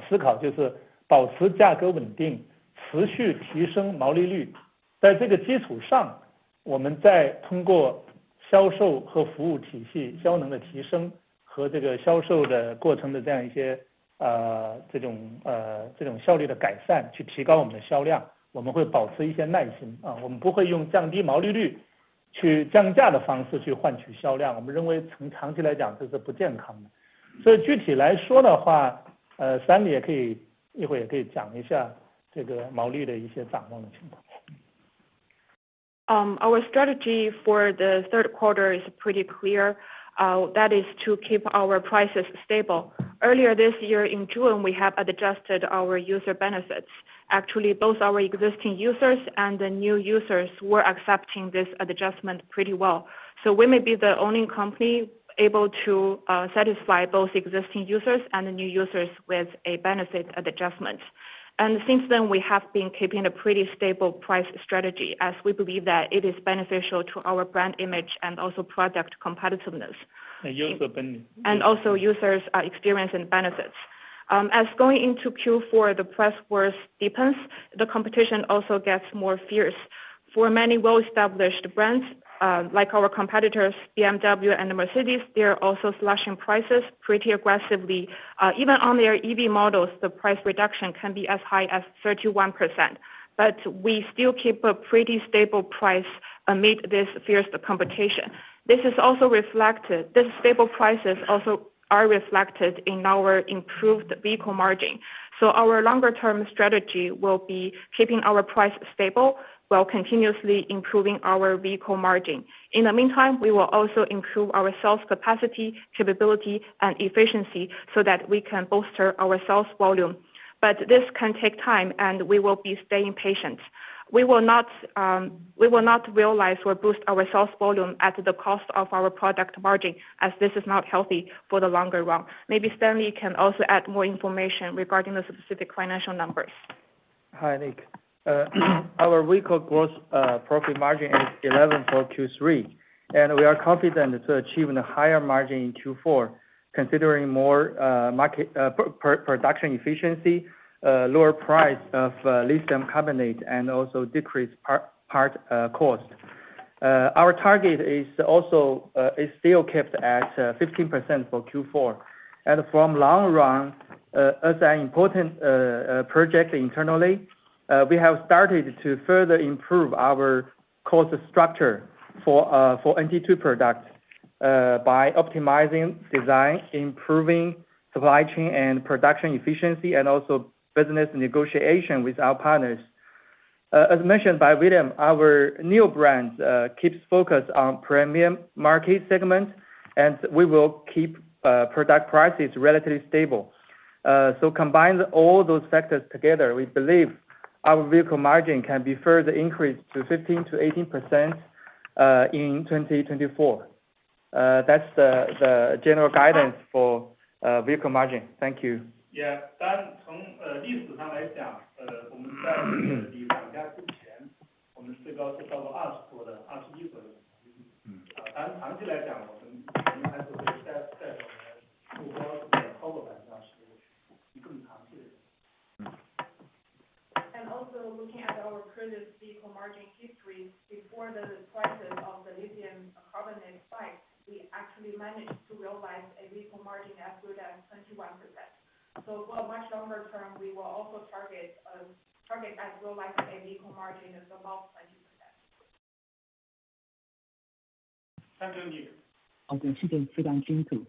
Speaker 3: 思考就是保持价格稳定，持续提升毛利率。在这个基础上，我们再通过销售和服务体系效能的提升。和这个销售的过程的这样一些这种效率的改善，去提高我们的销量。我们会保持一些耐心啊，我们不会用降低毛利率去降价的方式去换取销量。我们认为从长期来讲这是不健康的。所以具体来说的话，Stanley 也可以一会儿也可以讲一下这个毛利的一些展望的情况。
Speaker 4: Our strategy for the third quarter is pretty clear. That is to keep our prices stable. Earlier this year in June, we have adjusted our user benefits. Actually, both our existing users and the new users were accepting this adjustment pretty well. So we may be the only company able to satisfy both existing users and the new users with a benefit adjustment. And since then, we have been keeping a pretty stable price strategy as we believe that it is beneficial to our brand image and also product competitiveness. And also users' experience and benefits. As going into Q4, the price wars deepens, the competition also gets more fierce. For many well-established brands, like our competitors, BMW and Mercedes, they're also slashing prices pretty aggressively. Even on their EV models, the price reduction can be as high as 31%. But we still keep a pretty stable price amid this fierce competition. This stable prices also are reflected in our improved vehicle margin. So our longer-term strategy will be keeping our price stable while continuously improving our vehicle margin. In the meantime, we will also improve our sales capacity, capability, and efficiency so that we can bolster our sales volume. But this can take time, and we will be staying patient. We will not realize or boost our sales volume at the cost of our product margin, as this is not healthy for the longer run. Maybe Stanley can also add more information regarding the specific financial numbers.
Speaker 2: Hi, Nick. Our vehicle gross profit margin is 11 for Q3, and we are confident to achieve a higher margin in Q4, considering more production efficiency, lower price of lithium carbonate, and also decreased part cost. Our target is still kept at 15% for Q4, and from long run, as an important project internally. We have started to further improve our cost structure for NT2 products by optimizing design, improving supply chain and production efficiency, and also business negotiation with our partners. As mentioned by William, our NIO brand keeps focus on premium market segment, and we will keep product prices relatively stable. So combine all those factors together, we believe our vehicle margin can be further increased to 15 to 18% in 2024. That's the general guidance for vehicle margin. Thank you.
Speaker 3: Yeah， 当然从历史上来讲，我们在离涨价之前，我们最高是到过20多的21左右的。当然长期来讲，我们还是会在我们的目标是超过25%，更长。
Speaker 4: for the prices of the lithium carbonate site, we actually managed to realize a vehicle margin as good as 21%. So for a much longer term, we will also target at realizing a vehicle margin of about 20%.
Speaker 3: 三个你。
Speaker 7: 好的，谢谢，非常清楚。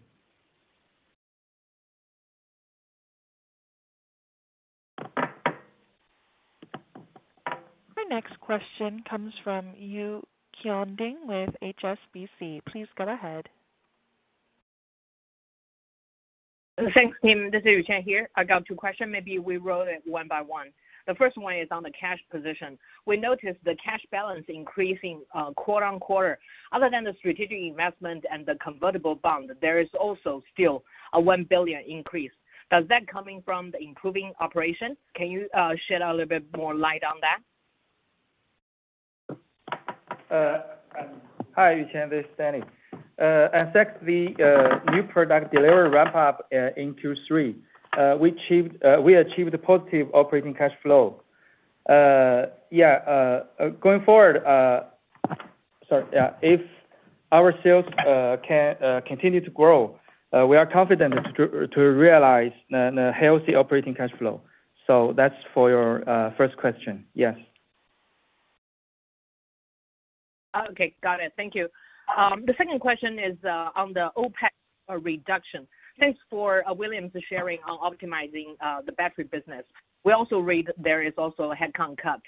Speaker 1: Our next question comes from Yu Qianding with HSBC. Please go ahead.
Speaker 8: Thanks, Tim. This is Yu Qian here. I got two questions. Maybe we roll it one by one. The first one is on the cash position. We noticed the cash balance increasing quarter on quarter. Other than the strategic investment and the convertible bond, there is also still a 1 billion increase. Does that coming from the improving operation? Can you shed a little bit more light on that?
Speaker 2: Hi, Yu Qian, this is Danny. Affect the new product delivery ramp up in Q3. We achieved a positive operating cash flow. Going forward, if our sales can continue to grow, we are confident to realize a healthy operating cash flow. So that's for your first question. Yes.
Speaker 8: Okay, got it. Thank you. The second question is on the OPEX reduction. Thanks for William's sharing on optimizing the battery business. We also read there is also a headcount cut.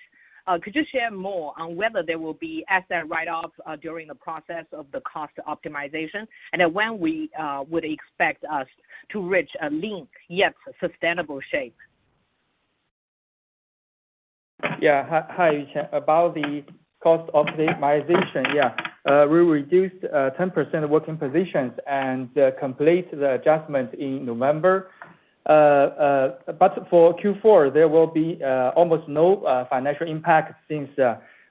Speaker 8: Could you share more on whether there will be asset write-off during the process of the cost optimization, and then when we would expect us to reach a lean yet sustainable shape?
Speaker 2: Yeah. Hi, Yu Qian. About the cost optimization, we reduced 10% working positions and complete the adjustment in November. But for Q4, there will be almost no financial impact since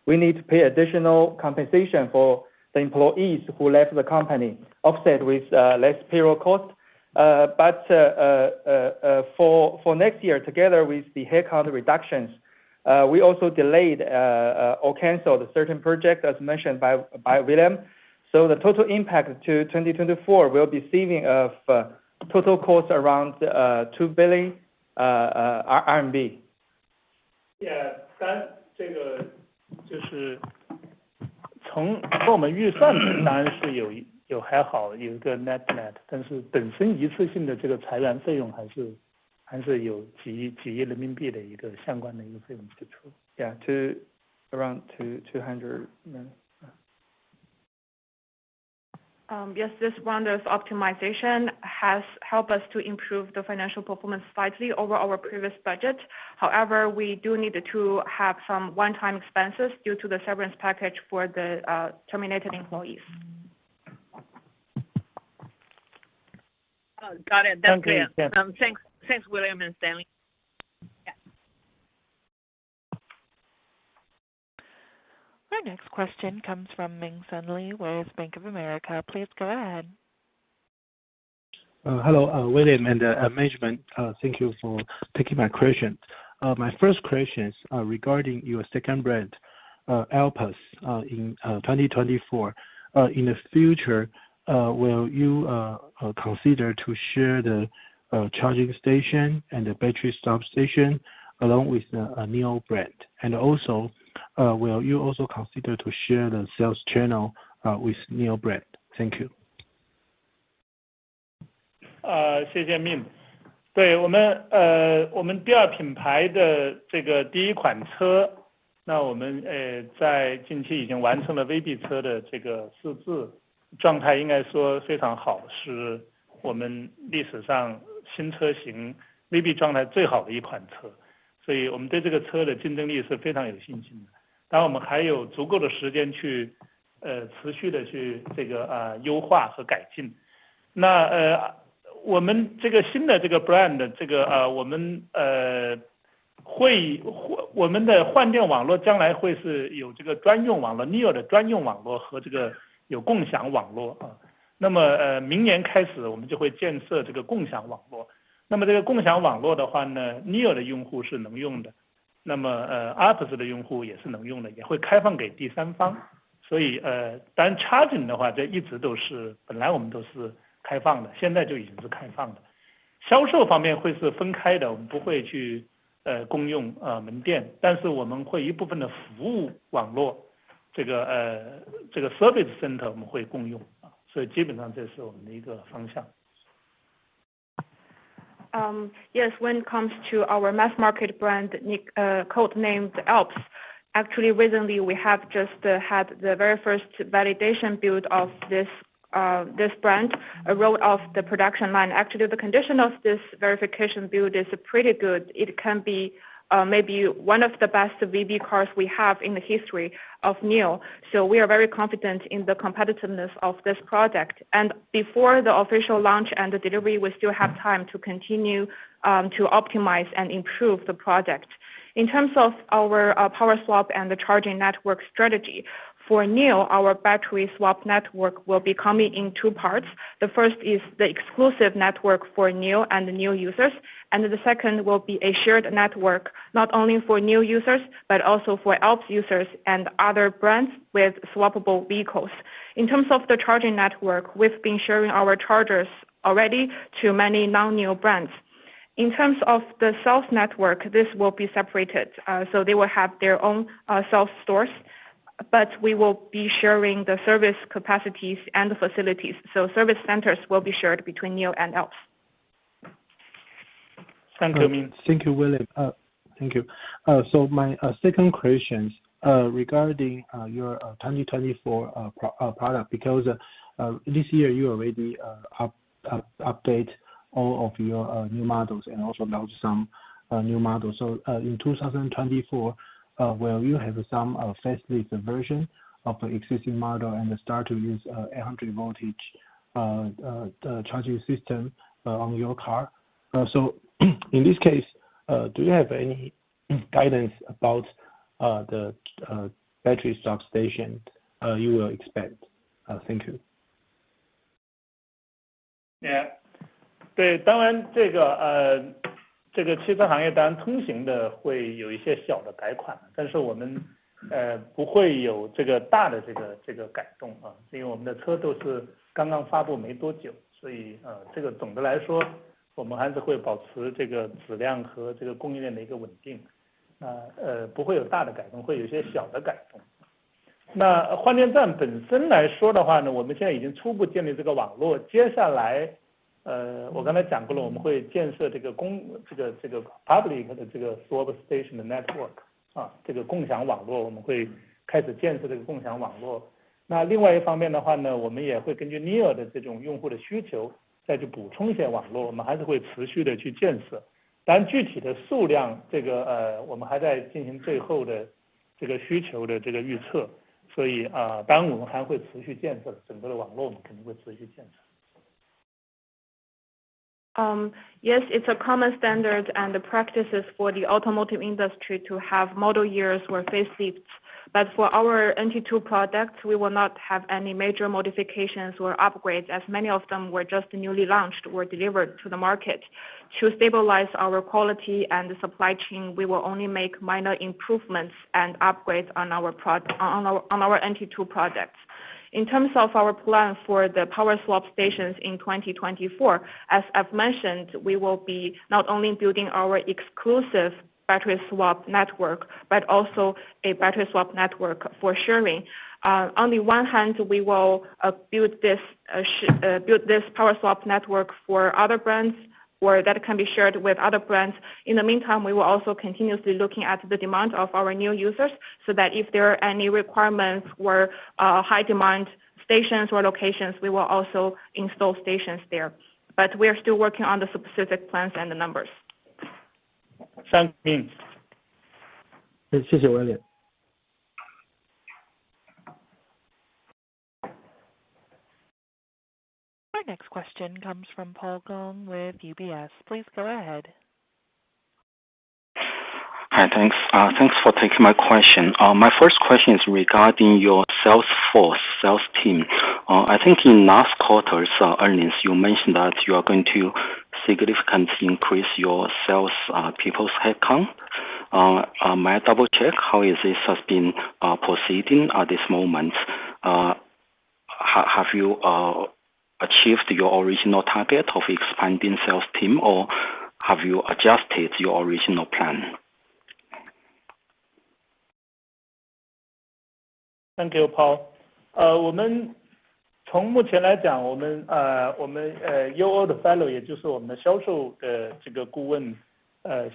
Speaker 2: we need to pay additional compensation for the employees who left the company, offset with less payroll cost. But for next year, together with the headcount reductions, we also delayed or canceled certain projects as mentioned by William. So the total impact to 2024 will be saving of total cost around 2 billion RMB.
Speaker 3: Yeah， 这个就是从我们预算的当然是有还好有一个 net， 但是本身一次性的这个裁员费用还是有几亿人民币的一个相关的一个费用支出。
Speaker 2: Yeah, around 200 million.
Speaker 4: Yes, this round of optimization has helped us to improve the financial performance slightly over our previous budget. However, we do need to have some one-time expenses due to the severance package for the terminated employees.
Speaker 8: Got it. That's clear. Thanks, William and Stanley.
Speaker 1: Our next question comes from Ming-Sun Lee with Bank of America. Please go ahead.
Speaker 9: Hello, William and management. Thank you for taking my question. My first question is regarding your second brand, Alps, in 2024. In the future, will you consider to share the charging station and the battery stop station along with the NIO brand? And also, will you also consider to share the sales channel with NIO brand? Thank you.
Speaker 3: 谢谢 Min。对我们第二品牌的这个第一款车，那我们在近期已经完成了 VB 车的这个试制，状态应该说非常好，是我们历史上新车型 VB 状态最好的一款车，所以我们对这个车的竞争力是非常有信心的。当然我们还有足够的时间去持续的去这个优化和改进。那我们这个新的这个 brand 这个我们我们的换电网络将来会是有这个专用网络 NIO 的专用网络和这个有共享网络啊。那么明年开始我们就会建设这个共享网络。那么这个共享网络的话呢 ，NIO 的用户是能用的，那么Alps 的用户也是能用的，也会开放给第三方。所以当然 charging 的话，这一直都是本来我们都是开放的，现在就已经是开放的。销售方面会是分开的，我们不会去共用门店，但是我们会一部分的服务网络，这个 service center 我们会共用啊，所以基本上这是我们的一个方向。
Speaker 4: Yes, when it comes to our mass market brand, codenamed Alps, actually recently we have just had the very first validation build of this brand, rolled off the production line. Actually, the condition of this verification build is pretty good. It can be maybe one of the best VB cars we have in the history of NIO. So we are very confident in the competitiveness of this product. And before the official launch and the delivery, we still have time to continue to optimize and improve the product. In terms of our power swap and the charging network strategy, for NIO, our battery swap network will be coming in two parts. The first is the exclusive network for NIO and the NIO users, and the second will be a shared network not only for NIO users but also for Alps users and other brands with swappable vehicles. In terms of the charging network, we've been sharing our chargers already to many non-NIO brands. In terms of the sales network, this will be separated, so they will have their own sales stores, but we will be sharing the service capacities and the facilities. So service centers will be shared between NIO and Alps.
Speaker 3: Thank you.
Speaker 9: Thank you, William. Thank you. So my second question regarding your 2024 product, because this year you already update all of your new models and also launched some new models. So in 2024, will you have some facelift version of the existing model and start to use 800 voltage charging system on your car? So in this case, do you have any guidance about the battery swap station you will expect? Thank you.
Speaker 3: Yeah. 对，当然这个汽车行业当然通行的会有一些小的改款，但是我们不会有这个大的这个改动啊，因为我们的车都是刚刚发布没多久，所以这个总的来说我们还是会保持这个质量和这个供应链的一个稳定，不会有大的改动，会有一些小的改动。那换电站本身来说的话呢，我们现在已经初步建立这个网络，接下来我刚才讲过了，我们会建设这个public 的这个 swap station 的 network 啊，这个共享网络，我们会开始建设这个共享网络。那另外一方面的话呢，我们也会根据 NIO 的这种用户的需求，再去补充一些网络，我们还是会持续的去建设。当然具体的数量，这个我们还在进行最后的这个需求的这个预测，所以当然我们还会持续建设整个的网络，我们肯定会持续建设。
Speaker 4: Yes, it's a common standard and the practices for the automotive industry to have model years or facelifts. But for our NT2 products, we will not have any major modifications or upgrades, as many of them were just newly launched or delivered to the market. To stabilize our quality and the supply chain, we will only make minor improvements and upgrades on our NT2 products. In terms of our plan for the power swap stations in 2024, as I've mentioned, we will be not only building our exclusive battery swap network, but also a battery swap network for sharing. On the one hand, we will build this power swap network for other brands, or that can be shared with other brands. In the meantime, we will also continuously looking at the demand of our new users, so that if there are any requirements or high demand stations or locations, we will also install stations there. But we are still working on the specific plans and the numbers.
Speaker 3: Thank you.
Speaker 9: 谢谢 William.
Speaker 1: Our next question comes from Paul Gong with UBS. Please go ahead.
Speaker 10: Hi, thanks. Thanks for taking my question. My first question is regarding your sales team. I think in last quarter's earnings, you mentioned that you are going to significantly increase your sales people's headcount. May I double check how is this has been proceeding at this moment? Have you achieved your original target of expanding sales team, or have you adjusted your original plan?
Speaker 3: Thank you, Paul. 我们从目前来讲，我们UO 的 fellow， 也就是我们的销售的这个顾问，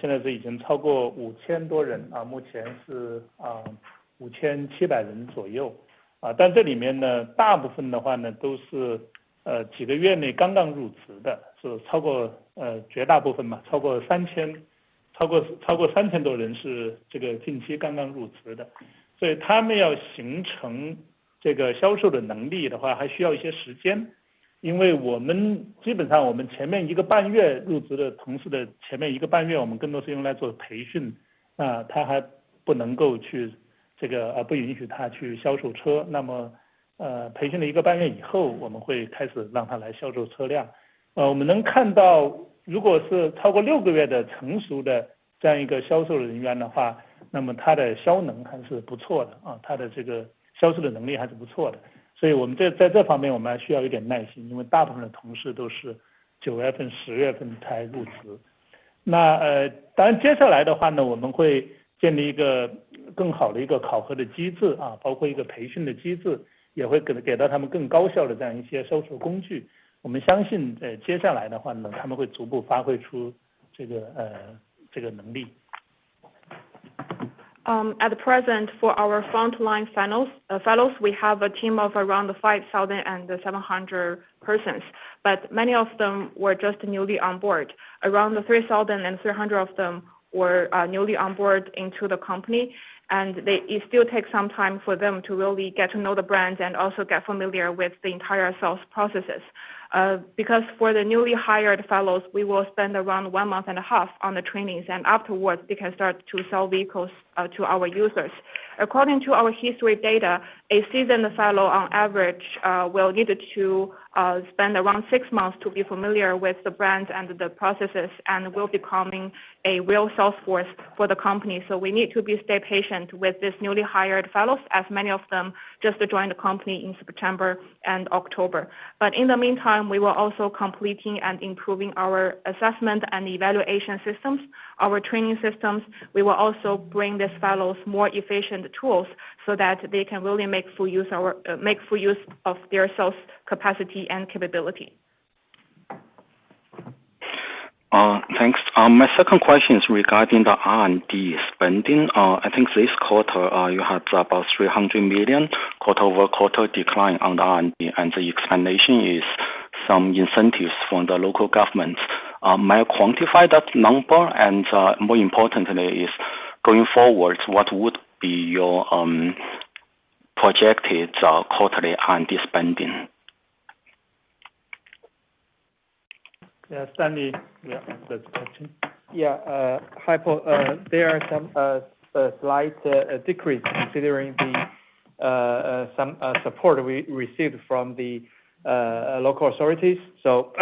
Speaker 3: 现在是已经超过5000多人啊，目前是5700人左右啊。但这里面呢，大部分的话呢，都是几个月内刚刚入职的，是超过绝大部分嘛，超过3000多人是这个近期刚刚入职的。所以他们要形成这个销售的能力的话，还需要一些时间，因为我们基本上我们前面1个半月入职的同事的前面1个半月，我们更多是用来做培训，他还不能够去这个不允许他去销售车。那么培训了1个半月以后，我们会开始让他来销售车辆。我们能看到，如果是超过6个月的成熟的这样一个销售人员的话，那么他的销能还是不错的啊，他的这个销售的能力还是不错的。所以我们在这方面我们还需要一点耐心，因为大部分的同事都是9月份、10月份才入职。那当然接下来的话呢，我们会建立一个更好的一个考核的机制啊，包括一个培训的机制，也会给到他们更高效的这样一些销售工具。我们相信接下来的话呢，他们会逐步发挥出这个能力。
Speaker 4: At present, for our frontline fellows, we have a team of around 5,700 persons, but many of them were just newly on board. Around 3,300 of them were newly on board into the company, and it still takes some time for them to really get to know the brand and also get familiar with the entire sales processes. Because for the newly hired fellows, we will spend around 1.5 months on the trainings, and afterwards they can start to sell vehicles to our users. According to our history data, a seasoned fellow on average will need to spend around 6 months to be familiar with the brand and the processes, and will becoming a real sales force for the company. So we need to stay patient with these newly hired fellows, as many of them just joined the company in September and October. But in the meantime, we will also completing and improving our assessment and evaluation systems, our training systems. We will also bring these fellows more efficient tools so that they can really make full use of their sales capacity and capability.
Speaker 10: Thanks. My second question is regarding the R&D spending. I think this quarter you had about 300 million quarter-over-quarter decline on the R&D, and the explanation is some incentives from the local government. May I quantify that number? And more importantly is, going forward, what would be your projected quarterly R&D spending?
Speaker 3: Yeah, Stanley, yeah, that's the question.
Speaker 2: Yeah, hi Paul. There are some slight decrease considering the some support we received from the local authorities. So,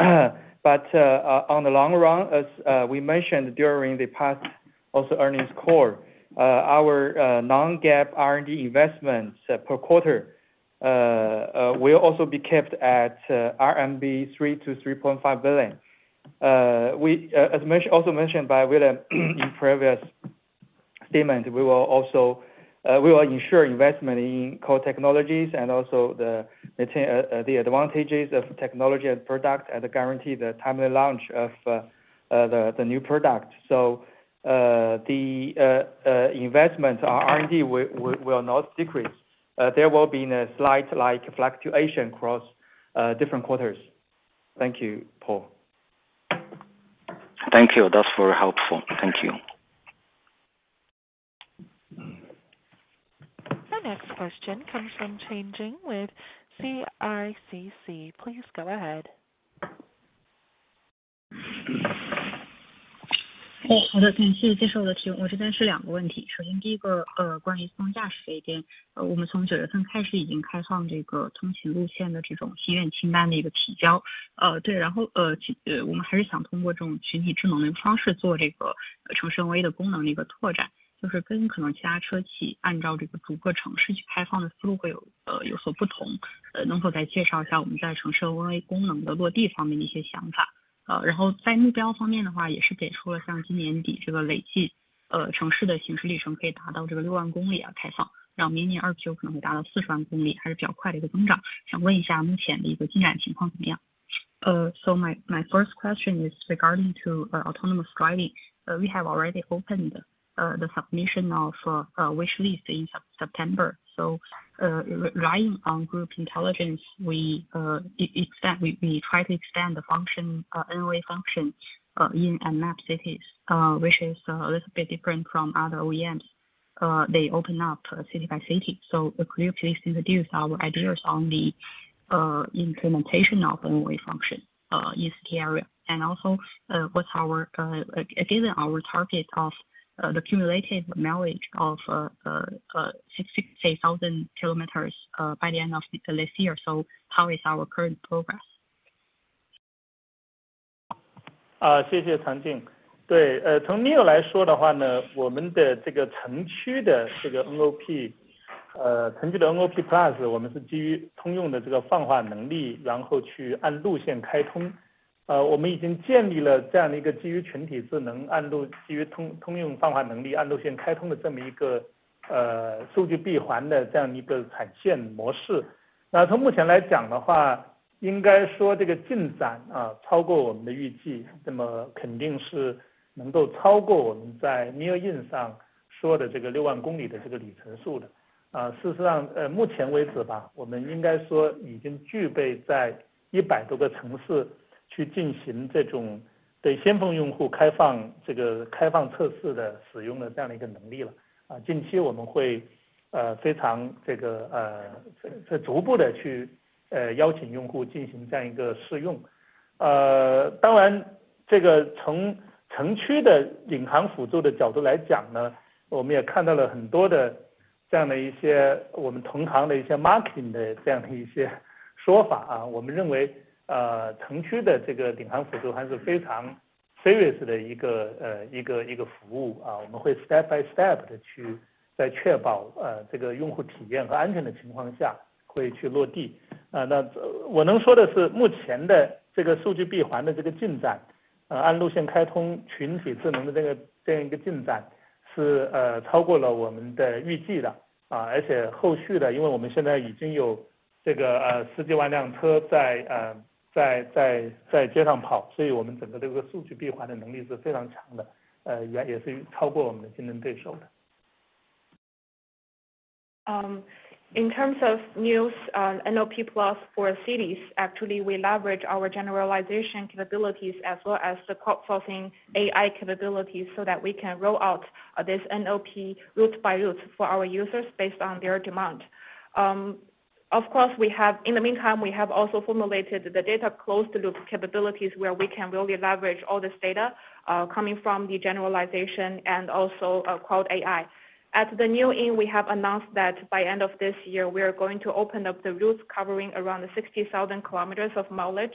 Speaker 2: but on the long run, as we mentioned during the past also earnings call, our non-GAAP R&D investments per quarter will also be kept at RMB 3 to 3.5 billion. We, as mentioned by William in previous statement, we will ensure investment in core technologies and also the advantages of technology and product, and guarantee the timely launch of the new product. So the investment on R&D will not decrease. There will be a slight fluctuation across different quarters. Thank you, Paul.
Speaker 10: Thank you. That's very helpful. Thank you.
Speaker 1: Our next question comes from Chen Jing with CICC. Please go ahead.
Speaker 11: 好的，感谢接受我的提问。我这边是2个问题。首先第一个，关于自动驾驶这一边，我们从9月份开始已经开放这个通勤路线的这种心愿清单的一个提交，对，然后我们还是想通过这种群体智能的方式做这个城市 NV 的功能的一个拓展。就是跟可能其他车企按照这个逐个城市去开放的思路会有所不同，能否再介绍一下我们在城市 ONA 功能的落地方面的一些想法？然后在目标方面的话，也是给出了像今年底这个累计城市的行驶里程可以达到这个6万公里开放，然后明年2Q 可能会达到40万公里，还是比较快的一个增长。想问一下目前的一个进展情况怎么样？So my first question is regarding to autonomous driving. We have already opened the submission of wish list in September. So relying on group intelligence, we try to extend the function NOA function in unmapped cities, which is a little bit different from other OEMs. They open up city by city. So could you please introduce our ideas on the implementation of NOA function in city area, and also what's our given our target of the cumulative mileage of 60,000 kilometers by the end of this year. So how is our current progress?
Speaker 3: 谢谢常静。对，从 NIO 来说的话呢，我们的这个城区的这个 NOP，城区的 NOP Plus， 我们是基于通用的这个放话能力，然后去按路线开通。我们已经建立了这样的一个基于群体智能基于通用放话能力按路线开通的这么一个数据闭环的这样一个产线模式。那从目前来讲的话，应该说这个进展超过我们的预计，那么肯定是能够超过我们在 NIO In 上说的这个6万公里的这个里程数的。事实上目前为止吧，我们应该说已经具备在100多个城市去进行这种对先锋用户开放测试的使用的这样的一个能力了。近期我们会非常逐步的去邀请用户进行这样一个试用。当然这个从城区的领航辅助的角度来讲呢，我们也看到了很多的这样的一些我们同行的一些 marketing 的这样的一些说法我们认为城区的这个领航辅助还是非常 serious 的一个服务我们会 step by step 的去在确保这个用户体验和安全的情况下会去落地。那我能说的是，目前的这个数据闭环的这个进展，按路线开通群体智能的这样一个进展是超过了我们的预计的而且后续的，因为我们现在已经有这个10几万辆车在街上跑，所以我们整个这个数据闭环的能力是非常强的，也是超过我们的竞争对手的。
Speaker 4: In terms of NIO's NOP Plus for cities, actually we leverage our generalization capabilities as well as the crowdsourcing AI capabilities so that we can roll out this NOP route by route for our users based on their demand. Of course, in the meantime, we have also formulated the data closed loop capabilities where we can really leverage all this data coming from the generalization and also crowd AI. At the NIO In, we have announced that by end of this year, we are going to open up the routes covering around 60,000 kilometers of mileage.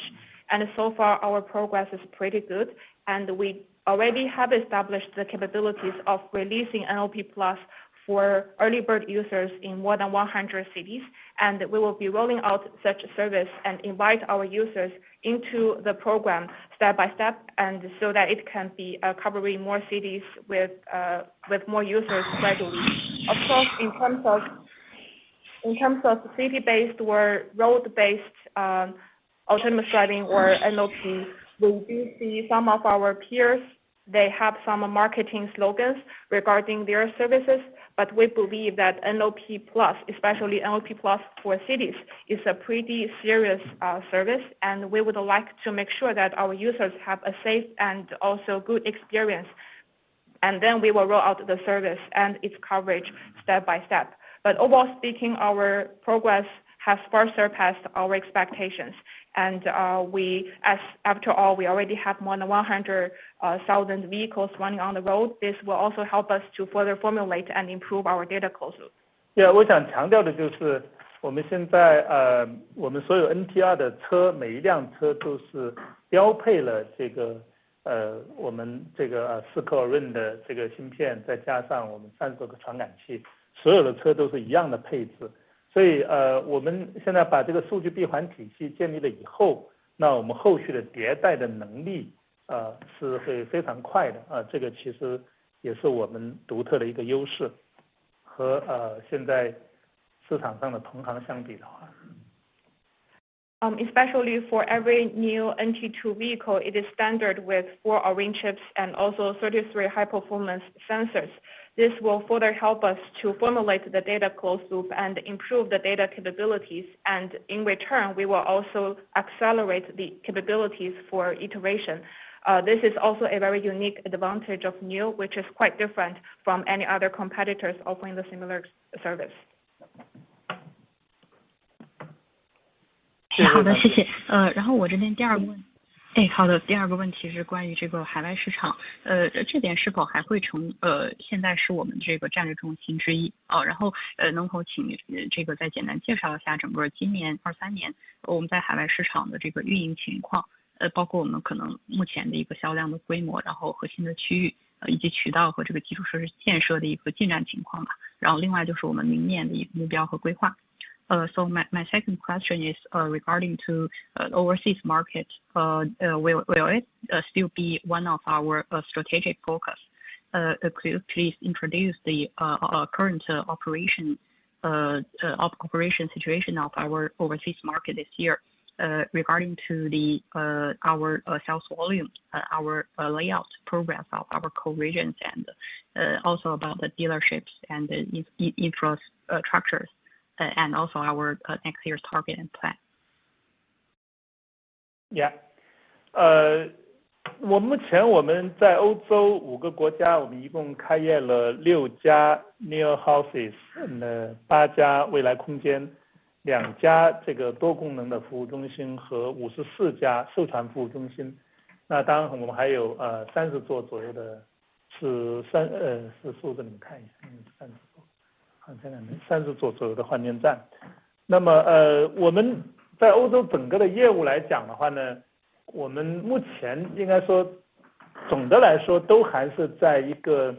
Speaker 4: And so far, our progress is pretty good. And we already have established the capabilities of releasing NOP Plus for early bird users in more than 100 cities. And we will be rolling out such service and invite our users into the program step by step, and so that it can be covering more cities with more users gradually. Of course, in terms of city-based or road-based autonomous driving or NOP, we do see some of our peers, they have some marketing slogans regarding their services, but we believe that NOP Plus, especially NOP Plus for cities, is a pretty serious service, and we would like to make sure that our users have a safe and also good experience. And then we will roll out the service and its coverage step by step. But overall speaking, our progress has far surpassed our expectations. And after all, we already have more than 100,000 vehicles running on the road. This will also help us to further formulate and improve our data closed loop.
Speaker 3: 我想强调的就是，我们现在我们所有 NT2的车，每一辆车都是标配了这个我们这个4颗 Orin 的这个芯片，再加上我们30多个传感器，所有的车都是一样的配置。所以我们现在把这个数据闭环体系建立了以后，那我们后续的迭代的能力是会非常快的这个其实也是我们独特的一个优势，和现在市场上的同行相比的话。
Speaker 4: Especially for every new NT2 vehicle, it is standard with 4 Orin chips and also 33 high-performance sensors. This will further help us to formulate the data closed loop and improve the data capabilities, and in return, we will also accelerate the capabilities for iteration. This is also a very unique advantage of NIO, which is quite different from any other competitors offering the similar service.
Speaker 11: 好的，谢谢。然后我这边第二个问好的，第二个问题是关于这个海外市场，这点是否还会现在是我们这个战略重心之一然后能否请这个再简单介绍一下整个今年23年我们在海外市场的这个运营情况，包括我们可能目前的一个销量的规模，然后核心的区域以及渠道和这个基础设施建设的一个进展情况吧。然后另外就是我们明年的一个目标和规划。So my second question is regarding to overseas market. Will it still be one of our strategic focus? Could you please introduce the current operation situation of our overseas market this year, regarding to our sales volume, our layout progress of our core regions, and also about the dealerships and the infrastructures. And also our next year's target and plan.
Speaker 3: Yeah. 目前我们在欧洲5个国家，我们一共开业了6家 NIO Houses， 8家未来空间，2家这个多功能的服务中心和54家授权服务中心。那当然我们还有30座左右的是数字你们看一下，30座。30座左右的换电站。那么我们在欧洲整个的业务来讲的话呢，我们目前应该说总的来说都还是在一个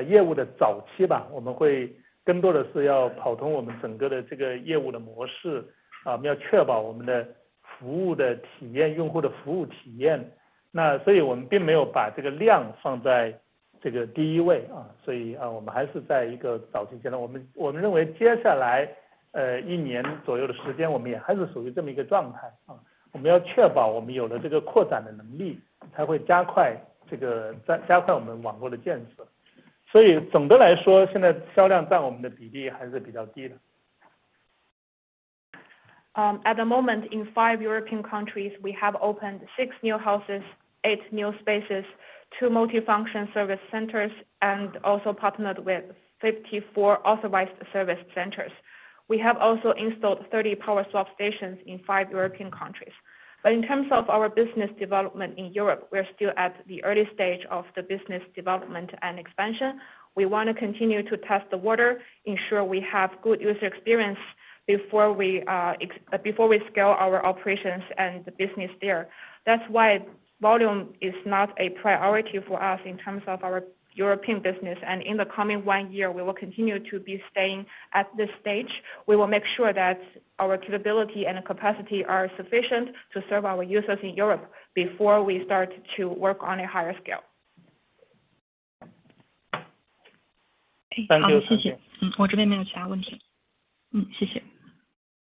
Speaker 3: 业务的早期吧，我们会更多的是要跑通我们整个的这个业务的模式我们要确保我们的服务的体验，用户的服务体验。那所以我们并没有把这个量放在这个第一位所以我们还是在一个早期阶段，我们认为接下来1年左右的时间，我们也还是属于这么一个状态我们要确保我们有了这个扩展的能力，才会加快我们网络的建设。所以总的来说，现在销量占我们的比例还是比较低的。
Speaker 4: At the moment, in 5 European countries, we have opened 6 NIO houses, 8 NIO spaces, 2 multifunction service centers, and also partnered with 54 authorized service centers. We have also installed 30 power swap stations in 5 European countries. But in terms of our business development in Europe, we're still at the early stage of the business development and expansion. We want to continue to test the water, ensure we have good user experience before we scale our operations and the business there. That's why volume is not a priority for us in terms of our European business, and in the coming 1 year, we will continue to be staying at this stage. We will make sure that our capability and capacity are sufficient to serve our users in Europe before we start to work on a higher scale.
Speaker 11: 好的，谢谢。我这边没有其他问题。谢谢。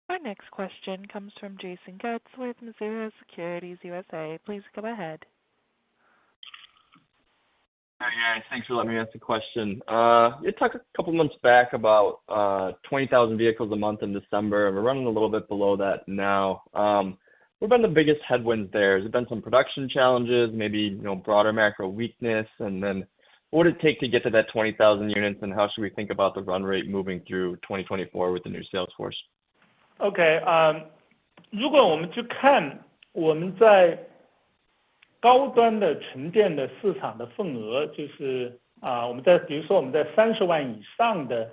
Speaker 1: Our next question comes from Jason Getz with Mizuho Securities USA. Please go ahead.
Speaker 12: Hi guys, thanks for letting me ask the question. You talked a couple months back about 20,000 vehicles a month in December. We're running a little bit below that now. What have been the biggest headwinds there? Has it been some production challenges, maybe broader macro weakness? And then what would it take to get to that 20,000 units, and how should we think about the run rate moving through 2024 with the new sales force?
Speaker 3: OK 如果我们去看我们在高端的纯电的市场的份额，就是我们比如说我们在30万以上的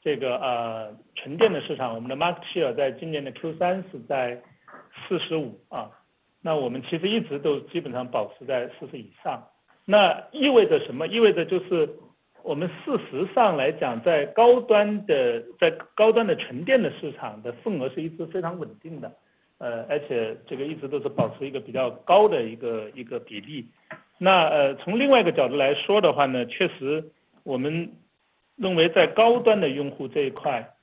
Speaker 3: 这个纯电的市场，我们的 market share 在今年的 Q3 是在45那我们其实一直都基本上保持在40以上。那意味着什么？意味着就是我们事实上来讲，在高端的纯电的市场的份额是一直非常稳定的，而且这个一直都是保持一个比较高的一个比例。那从另外一个角度来说的话呢，确实我们认为在高端的用户这一块，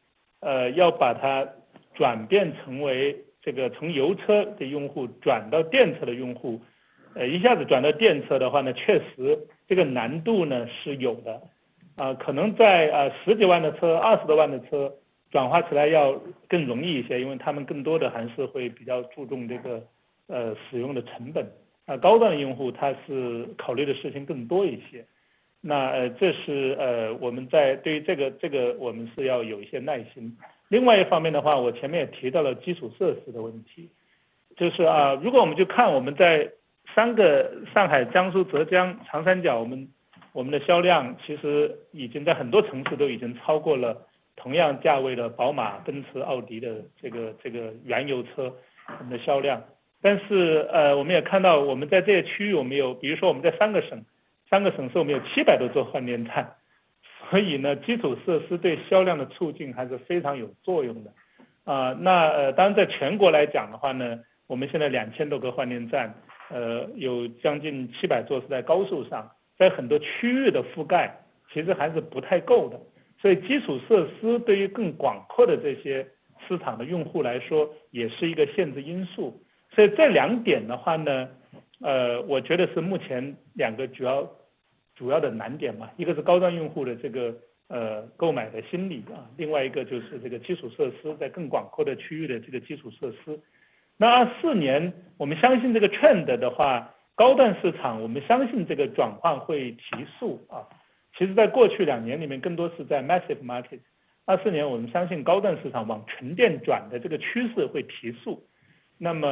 Speaker 3: 要把它转变成为这个从油车的用户转到电车的用户，一下子转到电车的话呢，确实这个难度呢是有的，可能在10几万的车、20多万的车转化起来要更容易一些，因为他们更多的还是会比较注重这个使用的成本，高端的用户他是考虑的事情更多一些。那这是我们在对于这个我们是要有一些耐心。另外一方面的话，我前面也提到了基础设施的问题，就是如果我们就看我们在3个上海、江苏、浙江、长三角，我们的销量其实已经在很多城市都已经超过了同样价位的宝马、奔驰、奥迪的这个燃油车我们的销量。但是我们也看到我们在这些区域，我们有比如说我们在3个省市我们有700多座换电站，所以呢基础设施对销量的促进还是非常有作用的。那当然在全国来讲的话呢，我们现在2000多个换电站，有将近700座是在高速上，在很多区域的覆盖其实还是不太够的，所以基础设施对于更广阔的这些市场的用户来说也是一个限制因素。所以这2点的话呢，我觉得是目前2个主要的难点嘛，一个是高端用户的这个购买的心理另外一个就是这个基础设施在更广阔的区域的这个基础设施。那24年我们相信这个 trend 的话，高端市场我们相信这个转换会提速其实在过去2年里面更多是在 massive market， 24年我们相信高端市场往纯电转的这个趋势会提速。那么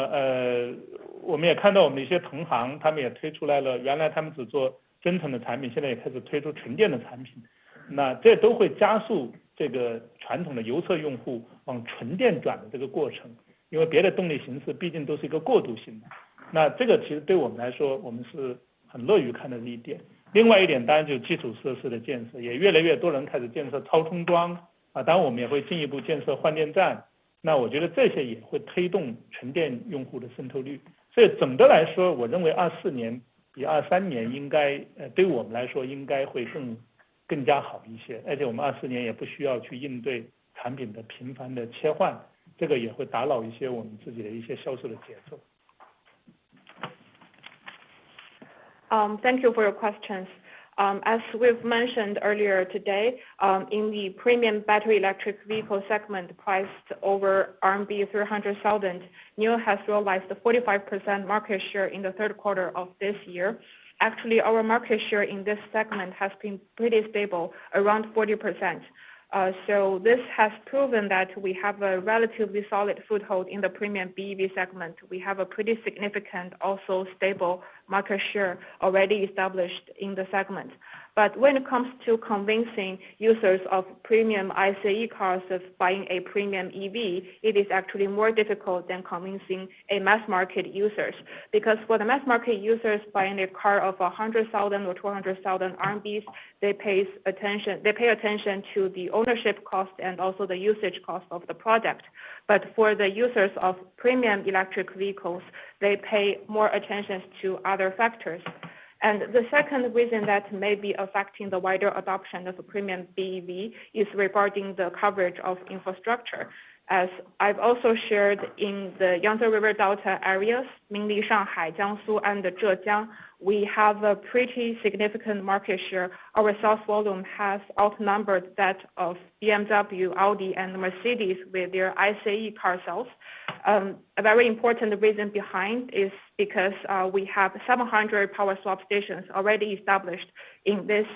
Speaker 3: 我们也看到我们的一些同行他们也推出来了，原来他们只做增程的产品，现在也开始推出纯电的产品，那这都会加速这个传统的油车用户往纯电转的这个过程，因为别的动力形式毕竟都是一个过渡性的。那这个其实对我们来说我们是很乐于看的一点。另外一点当然就是基础设施的建设，也越来越多人开始建设超充桩当然我们也会进一步建设换电站，那我觉得这些也会推动纯电用户的渗透率。所以总的来说我认为24年比23年应该对我们来说应该会更加好一些，而且我们24年也不需要去应对产品的频繁的切换，这个也会打扰一些我们自己的一些销售的节奏。
Speaker 4: Thank you for your questions. As we've mentioned earlier today, in the premium battery electric vehicle segment priced over RMB 300,000, NIO has realized a 45% market share in the third quarter of this year. Actually, our market share in this segment has been pretty stable, around 40%. So this has proven that we have a relatively solid foothold in the premium BEV segment. We have a pretty significant, also stable market share already established in the segment. But when it comes to convincing users of premium ICE cars of buying a premium EV, it is actually more difficult than convincing a mass market users. Because for the mass market users buying a car of 100,000 or 200,000 RMB, they pay attention to the ownership cost and also the usage cost of the product. But for the users of premium electric vehicles, they pay more attention to other factors. And the second reason that may be affecting the wider adoption of a premium BEV is regarding the coverage of infrastructure. As I've also shared in the Yangtze River Delta areas, mainly Shanghai, Jiangsu, and Zhejiang, we have a pretty significant market share. Our sales volume has outnumbered that of BMW, Audi, and Mercedes with their ICE car sales. A very important reason behind is because we have 700 power swap stations already established in this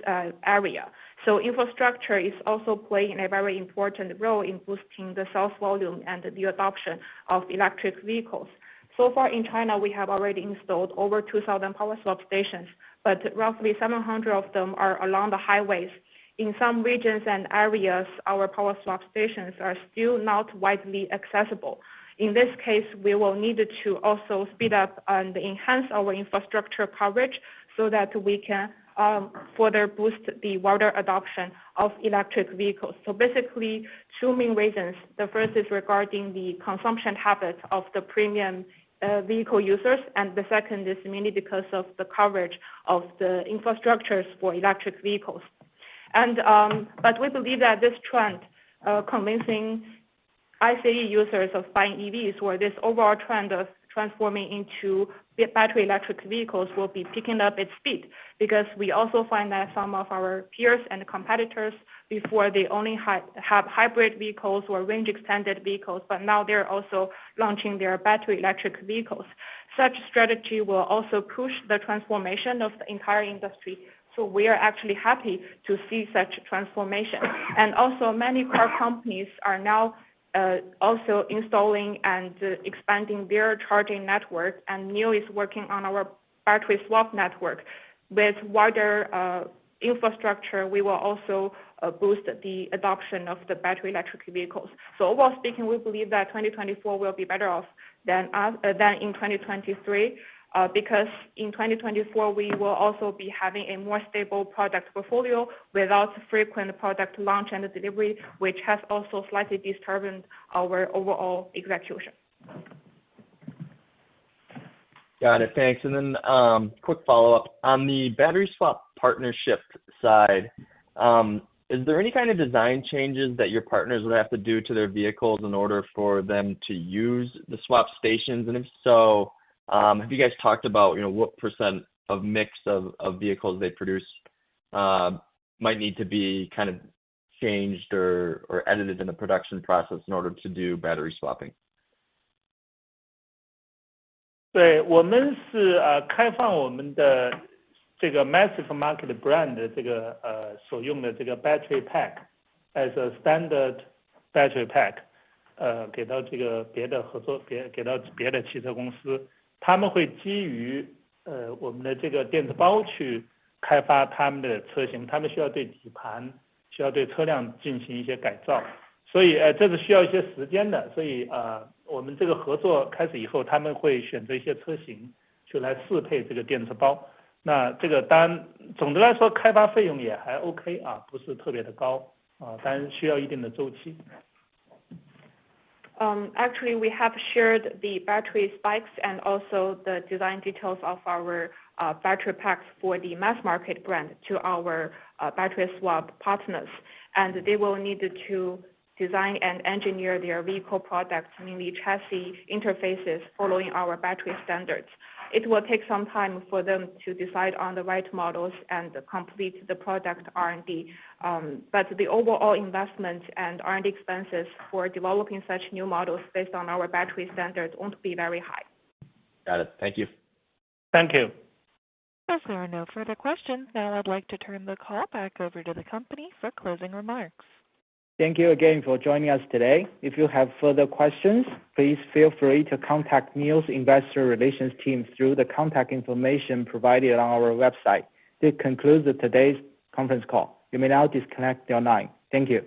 Speaker 4: area. So infrastructure is also playing a very important role in boosting the sales volume and the adoption of electric vehicles. So far in China, we have already installed over 2,000 power swap stations, but roughly 700 of them are along the highways. In some regions and areas, our power swap stations are still not widely accessible. In this case, we will need to also speed up and enhance our infrastructure coverage so that we can further boost the wider adoption of electric vehicles. So basically, two main reasons. The first is regarding the consumption habits of the premium vehicle users, and the second is mainly because of the coverage of the infrastructures for electric vehicles. And but we believe that this trend, convincing ICE users of buying EVs, or this overall trend of transforming into battery electric vehicles, will be picking up its speed, because we also find that some of our peers and competitors, before they only have hybrid vehicles or range extended vehicles, but now they're also launching their battery electric vehicles. Such strategy will also push the transformation of the entire industry. So we are actually happy to see such transformation. And also many car companies are now also installing and expanding their charging network, and NIO is working on our battery swap network. With wider infrastructure, we will also boost the adoption of the battery electric vehicles. So overall speaking, we believe that 2024 will be better off than in 2023. Because in 2024, we will also be having a more stable product portfolio without frequent product launch and delivery, which has also slightly disturbed our overall execution.
Speaker 12: Got it. Thanks. And then quick follow-up. On the battery swap partnership side, is there any kind of design changes that your partners would have to do to their vehicles in order for them to use the swap stations? And if so, have you guys talked about, what % of mix of vehicles they produce might need to be kind of changed or edited in the production process in order to do battery swapping?
Speaker 3: 对，我们是开放我们的这个 massive market brand 的这个所用的这个 battery pack as a standard battery pack， 给到这个别的合作给到别的汽车公司。他们会基于我们的这个电子包去开发他们的车型，他们需要对底盘、需要对车辆进行一些改造，所以这是需要一些时间的。所以我们这个合作开始以后，他们会选择一些车型就来适配这个电池包。那这个当然总的来说开发费用也还 OK 不是特别的高当然需要一定的周期。
Speaker 4: Actually, we have shared the battery specs and also the design details of our battery packs for the mass market brand to our battery swap partners, and they will need to design and engineer their vehicle products, mainly chassis interfaces, following our battery standards. It will take some time for them to decide on the right models and complete the product R&D. But the overall investment and R&D expenses for developing such new models based on our battery standards won't be very high.
Speaker 12: Got it. Thank you.
Speaker 3: Thank you.
Speaker 1: As there are no further questions, now I'd like to turn the call back over to the company for closing remarks.
Speaker 2: Thank you again for joining us today. If you have further questions, please feel free to contact NIO's investor relations team through the contact information provided on our website. This concludes today's conference call. You may now disconnect your line. Thank you.